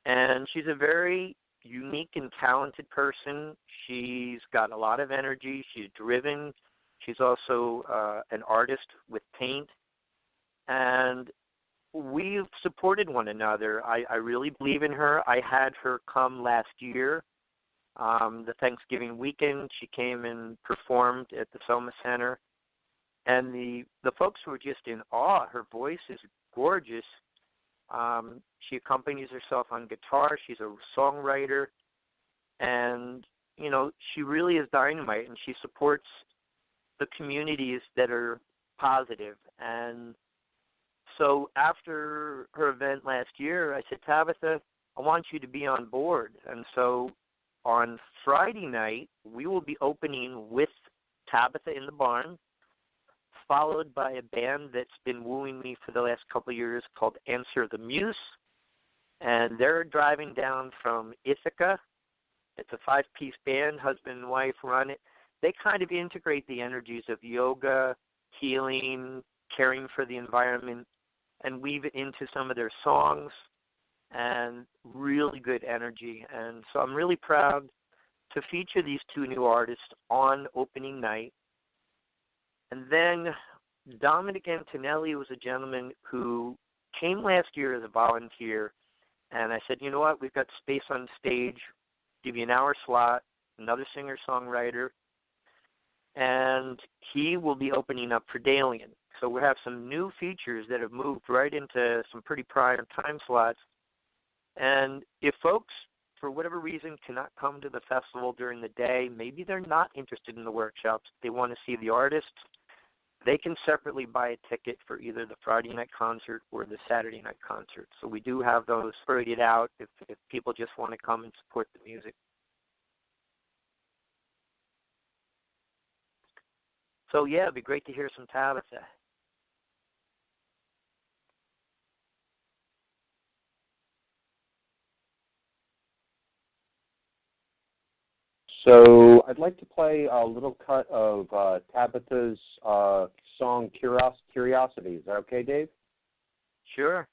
[SPEAKER 6] and she's a very unique and talented person. She's got a lot of energy. She's driven. She's also an artist with paint. And we've supported one another. I really believe in her. I had her come last year, the Thanksgiving weekend. She came and performed at the Soma Center. And the folks were just in awe. Her voice is gorgeous. She accompanies herself on guitar. She's a songwriter. And, you know, she really is dynamite, and she supports the communities that are positive. And so after her event last year, I said, Tabitha, I want you to be on board. And so on Friday night, we will be opening with Tabitha in the barn, followed by a band that's been wooing me for the last couple of years called Answer the Muse. And they're driving down from Ithaca. It's a 5-piece band, husband and wife run it. They kind of integrate the energies of yoga, healing, caring for the environment, and weave it into some of their songs, and really good energy. And so I'm really proud to feature these two new artists on opening night. And then Dominic Antonelli was a gentleman who came last year as a volunteer, and I said, you know what, we've got space on stage, give you an hour slot, another singer-songwriter, and he will be opening up for Dalien. So we have some new features that have moved right into some pretty prime time slots. And if folks, for whatever reason, cannot come to the festival during the day, maybe they're not interested in the workshops, they want to see the artists, they can separately buy a ticket for either the Friday night concert or the Saturday night concert. So we do have those spread out if people just want to come and support the music. So, yeah, it'd be great to hear some Tabitha.
[SPEAKER 4] So I'd like to play a little cut of Tabitha's song Curiosity. Is that okay, Dave?
[SPEAKER 6] Sure.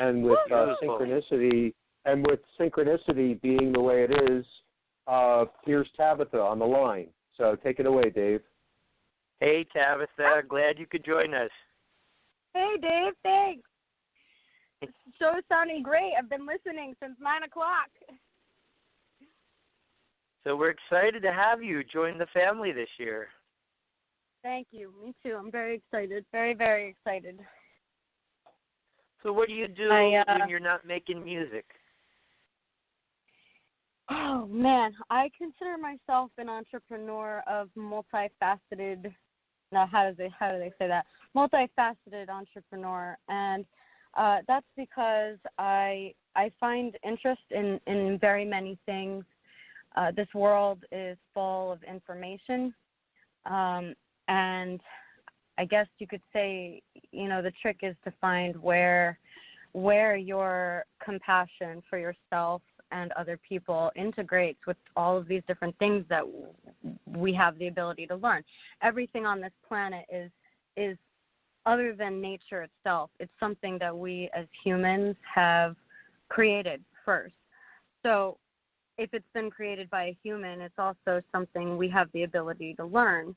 [SPEAKER 4] And with
[SPEAKER 6] Beautiful.
[SPEAKER 4] synchronicity being the way it is, here's Tabitha on the line. So take it away, Dave.
[SPEAKER 6] Hey, Tabitha. Glad you could join us.
[SPEAKER 9] Hey, Dave. Thanks. The show's sounding great. I've been listening since 9 o'clock.
[SPEAKER 6] So we're excited to have you join the family this year.
[SPEAKER 9] Thank you. Me too. I'm very excited. Very, very excited.
[SPEAKER 6] So what do you do when you're not making music?
[SPEAKER 9] Oh, man. I consider myself an entrepreneur of multifaceted, no, how do they say that? Multifaceted entrepreneur. And that's because I find interest in very many things. This world is full of information. And I guess you could say, the trick is to find where your compassion for yourself and other people integrates with all of these different things that we have the ability to learn. Everything on this planet is other than nature itself. It's something that we as humans have created first. So if it's been created by a human, it's also something we have the ability to learn,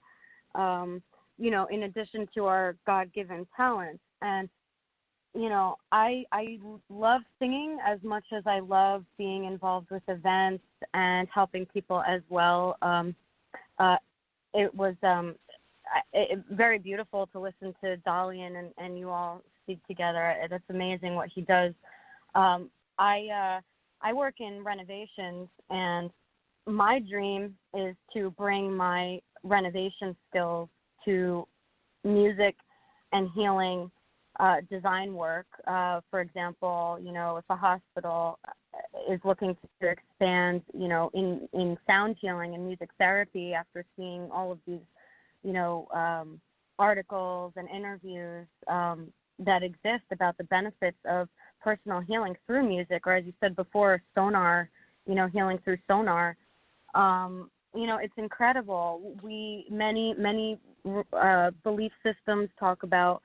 [SPEAKER 9] in addition to our God-given talents. And, I love singing as much as I love being involved with events and helping people as well. It was very beautiful to listen to Dalien and you all speak together. That's amazing what he does. I work in renovations, and my dream is to bring my renovation skills to music and healing design work. For example, if a hospital is looking to expand, in sound healing and music therapy after seeing all of these, articles and interviews that exist about the benefits of personal healing through music, or as you said before, sonar, healing through sonar. It's incredible. Many belief systems talk about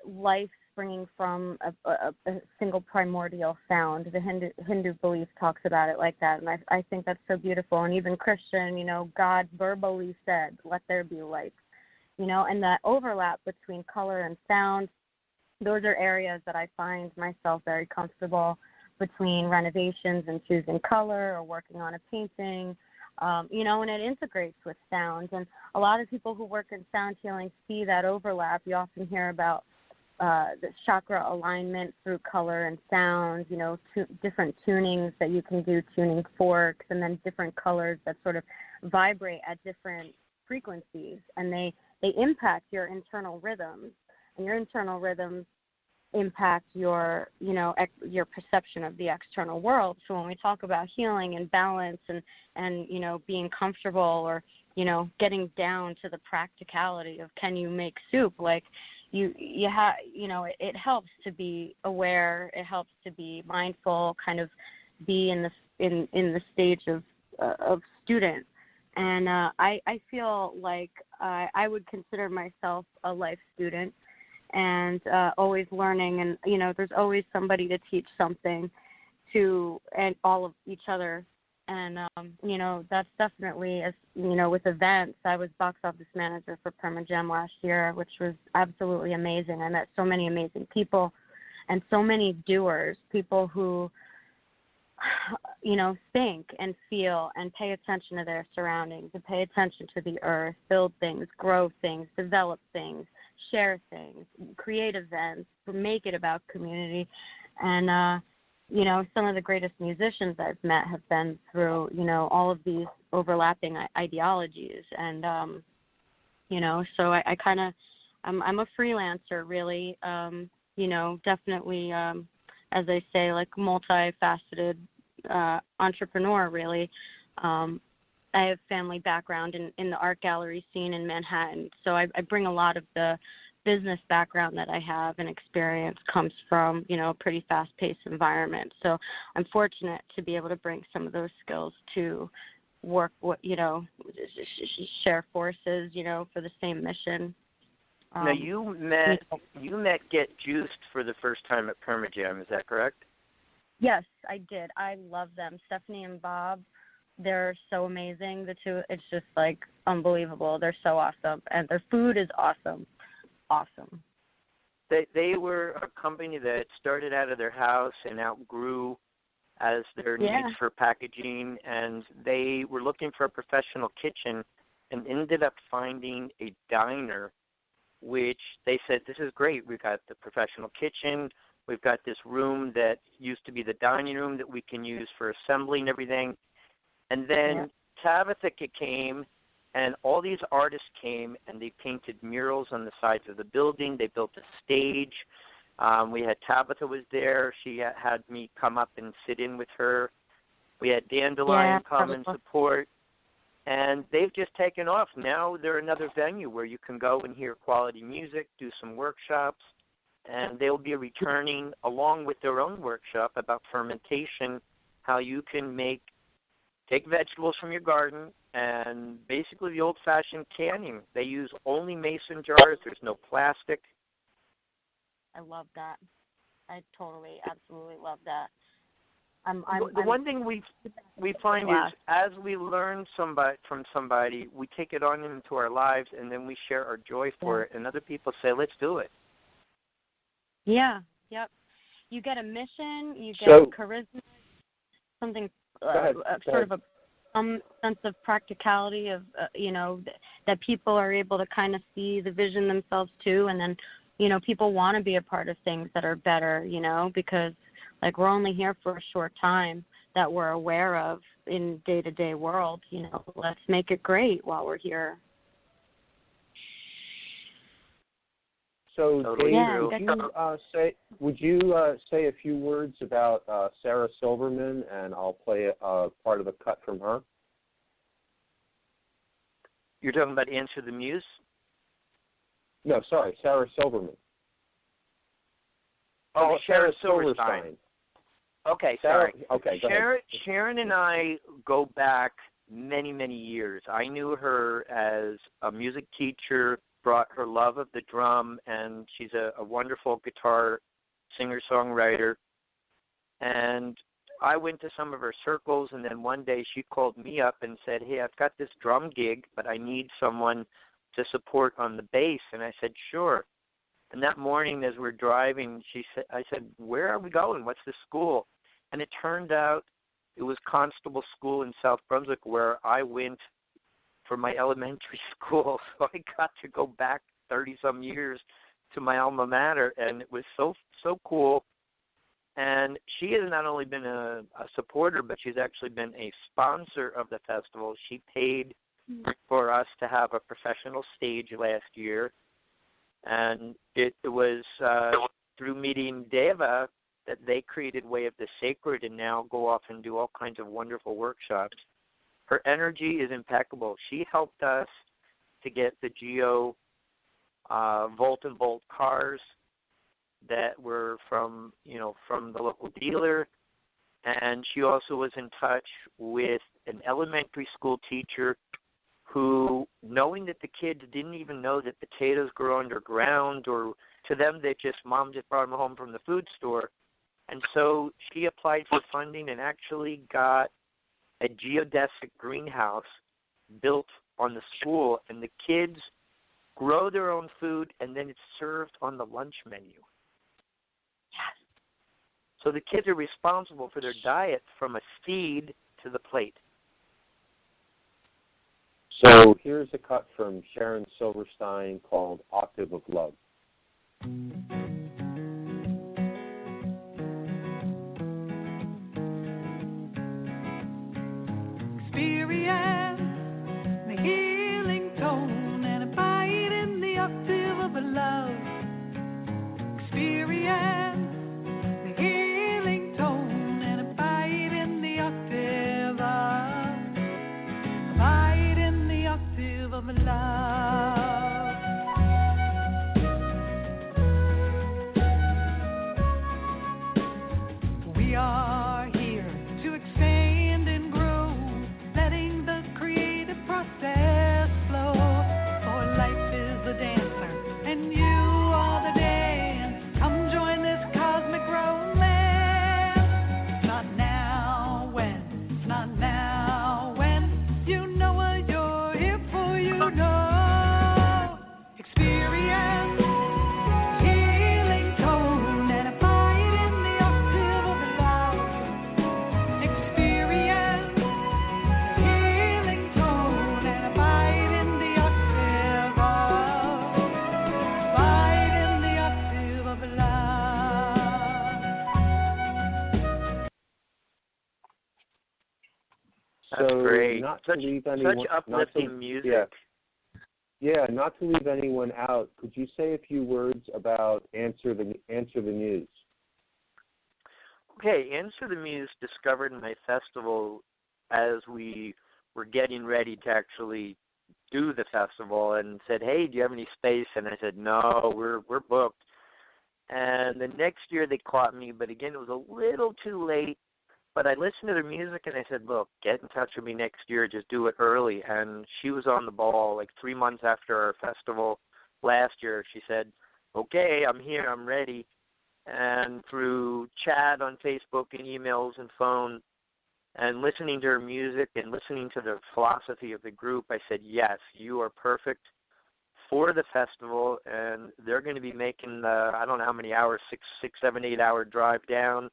[SPEAKER 9] life springing from a single primordial sound. The Hindu belief talks about it like that, and I think that's so beautiful. And even Christian, God verbally said, "Let there be light." And that overlap between color and sound, those are areas that I find myself very comfortable between renovations and choosing color or working on a painting, and it integrates with sound. And a lot of people who work in sound healing see that overlap. You often hear about the chakra alignment through color and sound, different tunings that you can do, tuning forks, and then different colors that sort of vibrate at different frequencies, and they impact your internal rhythms, and your internal rhythms impact your your perception of the external world. So when we talk about healing and balance and being comfortable, or getting down to the practicality of, can you make soup, like you have, it helps to be aware, it helps to be mindful, kind of be in the stage of student. And I feel like I would consider myself a life student, and always learning. And, there's always somebody to teach something to, and all of each other. And, that's definitely, as with events, I was box office manager for Perma-Jam last year, which was absolutely amazing. I met so many amazing people and so many doers, people who, think and feel and pay attention to their surroundings, and pay attention to the earth, build things, grow things, develop things, share things, create events, make it about community. And, some of the greatest musicians I've met have been through, all of these overlapping ideologies. And, so I kind of, I'm a freelancer, really, definitely, as I say, like multifaceted entrepreneur, really. I have family background in the art gallery scene in Manhattan, so I bring a lot of the business background that I have and experience comes from, a pretty fast-paced environment. So I'm fortunate to be able to bring some of those skills to work with, share forces, for the same mission.
[SPEAKER 6] Now you met Get Juiced for the first time at Permajam, is that correct?
[SPEAKER 9] Yes, I did. I love them. Stephanie and Bob, they're so amazing. The two, it's just like unbelievable. They're so awesome, and their food is awesome. Awesome.
[SPEAKER 6] They were a company that started out of their house and outgrew as their needs for packaging, and they were looking for a professional kitchen and ended up finding a diner, which they said, this is great. We've got the professional kitchen. We've got this room that used to be the dining room that we can use for assembling everything. And then Tabitha came, and all these artists came, and they painted murals on the sides of the building. They built a stage. We had Tabitha was there. She had me come up and sit in with her. We had Dalien come and support. And they've just taken off. Now they're another venue where you can go and hear quality music, do some workshops, and they'll be returning along with their own workshop about fermentation, how you can take vegetables from your garden and basically the old-fashioned canning. They use only mason jars. There's no plastic.
[SPEAKER 9] I love that. I totally, absolutely love that.
[SPEAKER 6] The one thing we find is as we learn from somebody, we take it on into our lives, and then we share our joy for it, and other people say, let's do it.
[SPEAKER 9] Yeah, yep. You get a mission, you get charisma, something, sort of a sense of practicality of, that people are able to kind of see the vision themselves too, and then, people want to be a part of things that are better, because like we're only here for a short time that we're aware of in day-to-day world. Let's make it great while we're here.
[SPEAKER 4] So, Dave, would you say a few words about Sarah Silverman, and I'll play a part of the cut from her?
[SPEAKER 6] You're talking about Answer the Muse?
[SPEAKER 4] No, sorry, Sarah Silverman.
[SPEAKER 6] Oh, Sarah Silverstein. Okay, sorry.
[SPEAKER 4] Okay, go ahead.
[SPEAKER 6] Sharon and I go back many, many years. I knew her as a music teacher, brought her love of the drum, and she's a wonderful guitar singer-songwriter. And I went to some of her circles, and then one day she called me up and said, hey, I've got this drum gig, but I need someone to support on the bass. And I said, sure. And that morning as we're driving, I said, where are we going? What's the school? And it turned out it was Constable School in South Brunswick, where I went for my elementary school. So I got to go back 30-some years to my alma mater, and it was so cool. And she has not only been a supporter, but she's actually been a sponsor of the festival. She paid for us to have a professional stage last year. And it was through meeting Deva that they created Way of the Sacred and now go off and do all kinds of wonderful workshops. Her energy is impeccable. She helped us to get the Geo Volt and Volt cars that were from the local dealer. And she also was in touch with an elementary school teacher who, knowing that the kids didn't even know that potatoes grow underground, or to them mom just brought them home from the food store. And so she applied for funding and actually got a geodesic greenhouse built on the school, and the kids grow their own food, and then it's served on the lunch menu. Yes. So the kids are responsible for their diet from a seed to the plate.
[SPEAKER 4] So here's a cut from Sharon Silverstein called Octave of Love.
[SPEAKER 7] Experience the healing tone and abide in the octave of love. Experience the healing tone and abide in the octave of love. We are here to expand and grow, letting the creative process flow. For life is a dancer, and
[SPEAKER 4] not to leave anyone,
[SPEAKER 6] such uplifting music.
[SPEAKER 4] Yeah, not to leave anyone out. Could you say a few words about Answer the Muse?
[SPEAKER 6] Okay, Answer the Muse discovered my festival as we were getting ready to actually do the festival, and said, "Hey, do you have any space?" And I said, "No, we're booked." And the next year they caught me, but again, it was a little too late. But I listened to their music, and I said, "Look, get in touch with me next year. Just do it early." And she was on the ball. Like 3 months after our festival last year, she said, "Okay, I'm here. I'm ready." And through chat on Facebook and emails and phone, and listening to her music and listening to the philosophy of the group, I said, "Yes, you are perfect for the festival." And they're going to be making the, I don't know how many hours, 6, 7, 8 hour drive down,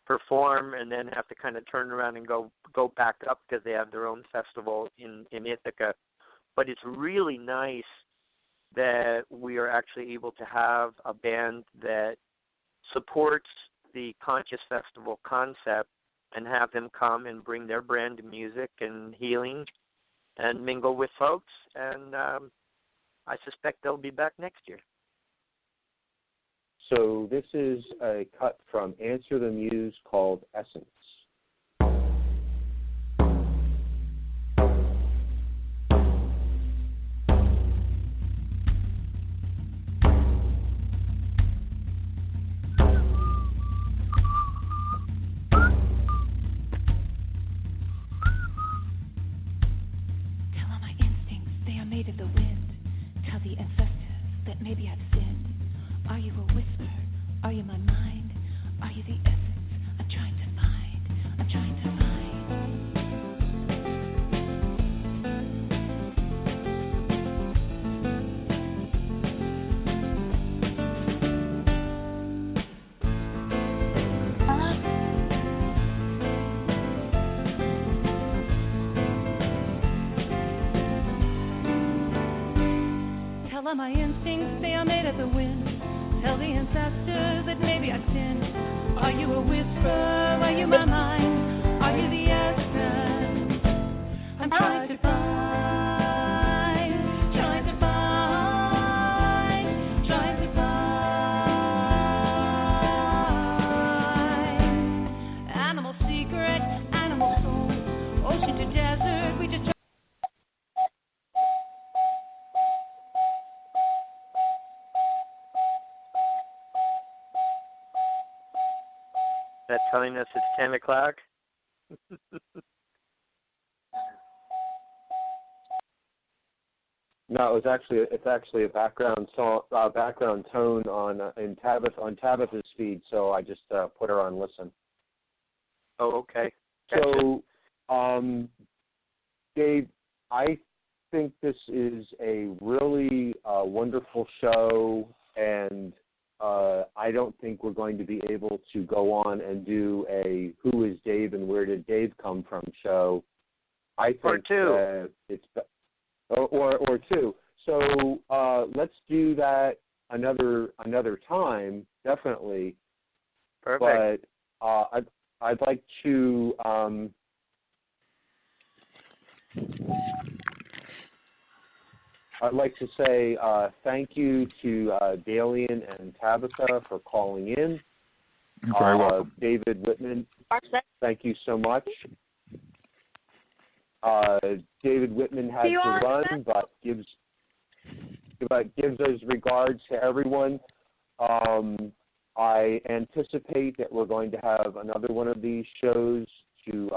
[SPEAKER 6] perform, and then have to kind of turn around and go back up because they have their own festival in Ithaca. But it's really nice that we are actually able to have a band that supports the Conscious Festival concept and have them come and bring their brand of music and healing and mingle with folks. And I suspect they'll be back next year.
[SPEAKER 4] So this is a cut from Answer the Muse called Essence.
[SPEAKER 10] My instincts say I'm made of the wind. Tell the ancestors that maybe I've sinned. Are you a whisper? Are you my mind? Are you the essence? I'm trying to find, trying to find, trying to find. Animal secret, animal soul, ocean to desert, we just
[SPEAKER 6] That telling us it's 10 o'clock?
[SPEAKER 4] No, it's actually a background song, background tone on Tabitha's feed. So I just put her on listen.
[SPEAKER 6] Oh, okay.
[SPEAKER 4] So, Dave, I think this is a really wonderful show, and I don't think we're going to be able to go on and do a Who is Dave and Where Did Dave Come From show. I think
[SPEAKER 6] or two.
[SPEAKER 4] Or two. So let's do that another time, definitely.
[SPEAKER 6] Perfect.
[SPEAKER 4] But I'd like to say thank you to Dalien and Tabitha for calling in.
[SPEAKER 1] You're very welcome.
[SPEAKER 4] David Whitman, thank you so much. David Whitman has to run, but gives his regards to everyone. I anticipate that we're going to have another one of these shows to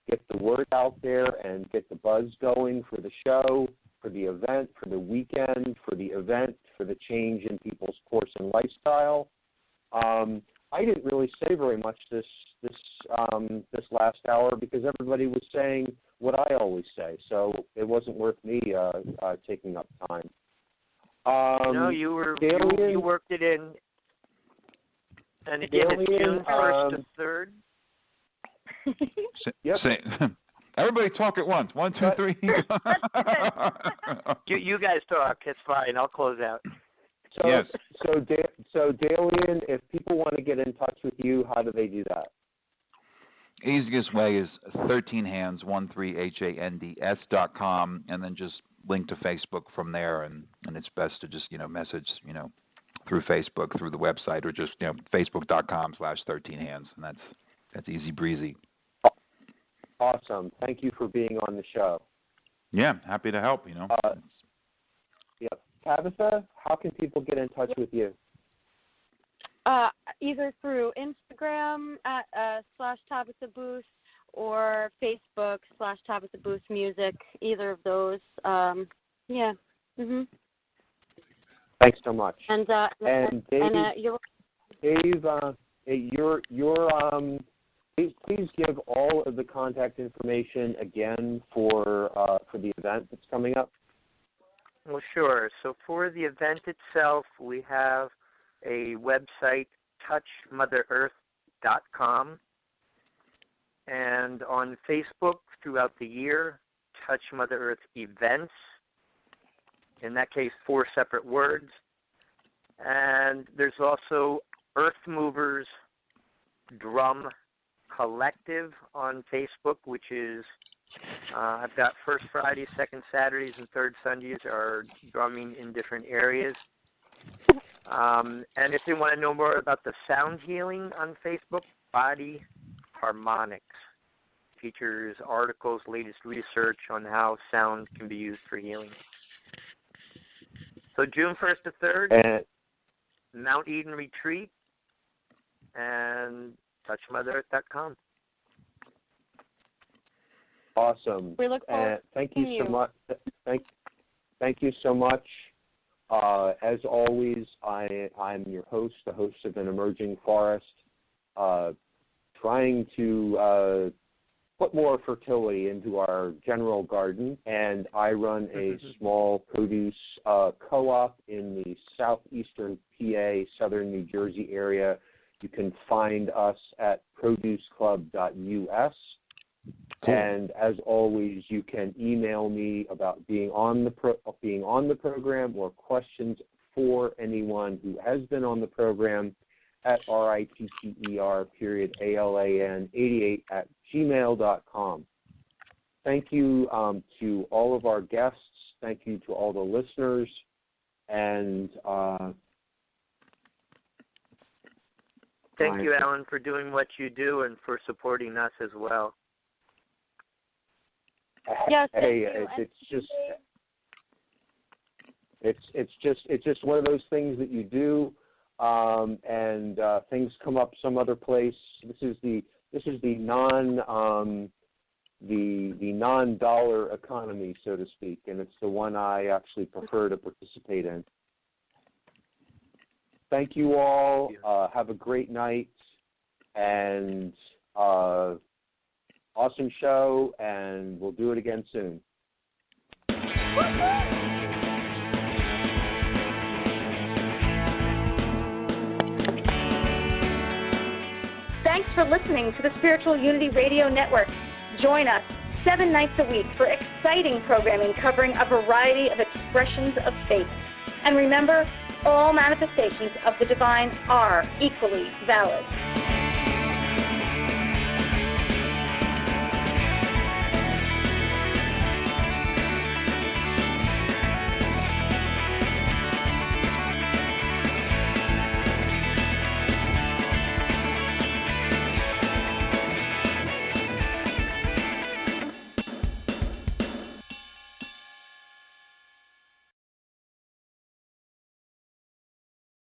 [SPEAKER 4] get the word out there and get the buzz going for the show, for the event, for the weekend, for the event, for the change in people's course and lifestyle. I didn't really say very much this last hour because everybody was saying what I always say, so it wasn't worth me taking up time.
[SPEAKER 6] No, you worked it in, and again, it's June 1st to 3rd.
[SPEAKER 4] Yep.
[SPEAKER 1] Everybody talk at once. 1, 2, 3.
[SPEAKER 6] You guys talk. It's fine. I'll close out.
[SPEAKER 4] So,
[SPEAKER 1] yes.
[SPEAKER 4] So Dalien, if people want to get in touch with you, how do they do that?
[SPEAKER 1] Easiest way is 13hands13hands.com, and then just link to Facebook from there, and it's best to just message through Facebook, through the website, or just facebook.com/13hands, and that's easy breezy.
[SPEAKER 4] Awesome. Thank you for being on the show.
[SPEAKER 1] Yeah, happy to help.
[SPEAKER 4] Yeah, Tabitha, how can people get in touch with you?
[SPEAKER 9] Either through Instagram at /Tabitha Booth or Facebook /Tabitha Booth Music. Either of those. Yeah. Mhm.
[SPEAKER 4] Thanks so much.
[SPEAKER 9] And
[SPEAKER 4] Dave, please give all of the contact information again for the event that's coming up.
[SPEAKER 6] Well, sure. So for the event itself, we have a website, TouchMotherEarth.com, and on Facebook throughout the year, TouchMotherEarthEvents. In that case, 4 separate words. And there's also Earth Movers Drum Collective on Facebook, which is I've got first Fridays, second Saturdays, and third Sundays are drumming in different areas. And if you want to know more about the sound healing on Facebook, Body Harmonics features articles, latest research on how sound can be used for healing. So June 1st to 3rd, Mount Eden Retreat, and TouchMotherEarth.com.
[SPEAKER 4] Awesome.
[SPEAKER 9] We look forward
[SPEAKER 4] thank you so much. Thank you so much. As always, I'm your host, the host of An Emerging Forest, trying to put more fertility into our general garden, and I run a small produce co-op in the southeastern PA, southern New Jersey area. You can find us at produceclub.us. Cool. And as always, you can email me about being on the program or questions for anyone who has been on the program at RITTER_ALAN88@gmail.com. Thank you to all of our guests. Thank you to all the listeners, and
[SPEAKER 6] thank you, Alan, for doing what you do and for supporting us as well.
[SPEAKER 9] Yes,
[SPEAKER 4] hey, it's just one of those things that you do, and things come up some other place. This is the non-dollar economy, so to speak, and it's the one I actually prefer to participate in. Thank you all. Have a great night, and awesome show, and we'll do it again soon.
[SPEAKER 3] Thanks for listening to the Spiritual Unity Radio Network. Join us 7 nights a week for exciting programming covering a variety of expressions of faith. And remember, all manifestations of the divine are equally valid.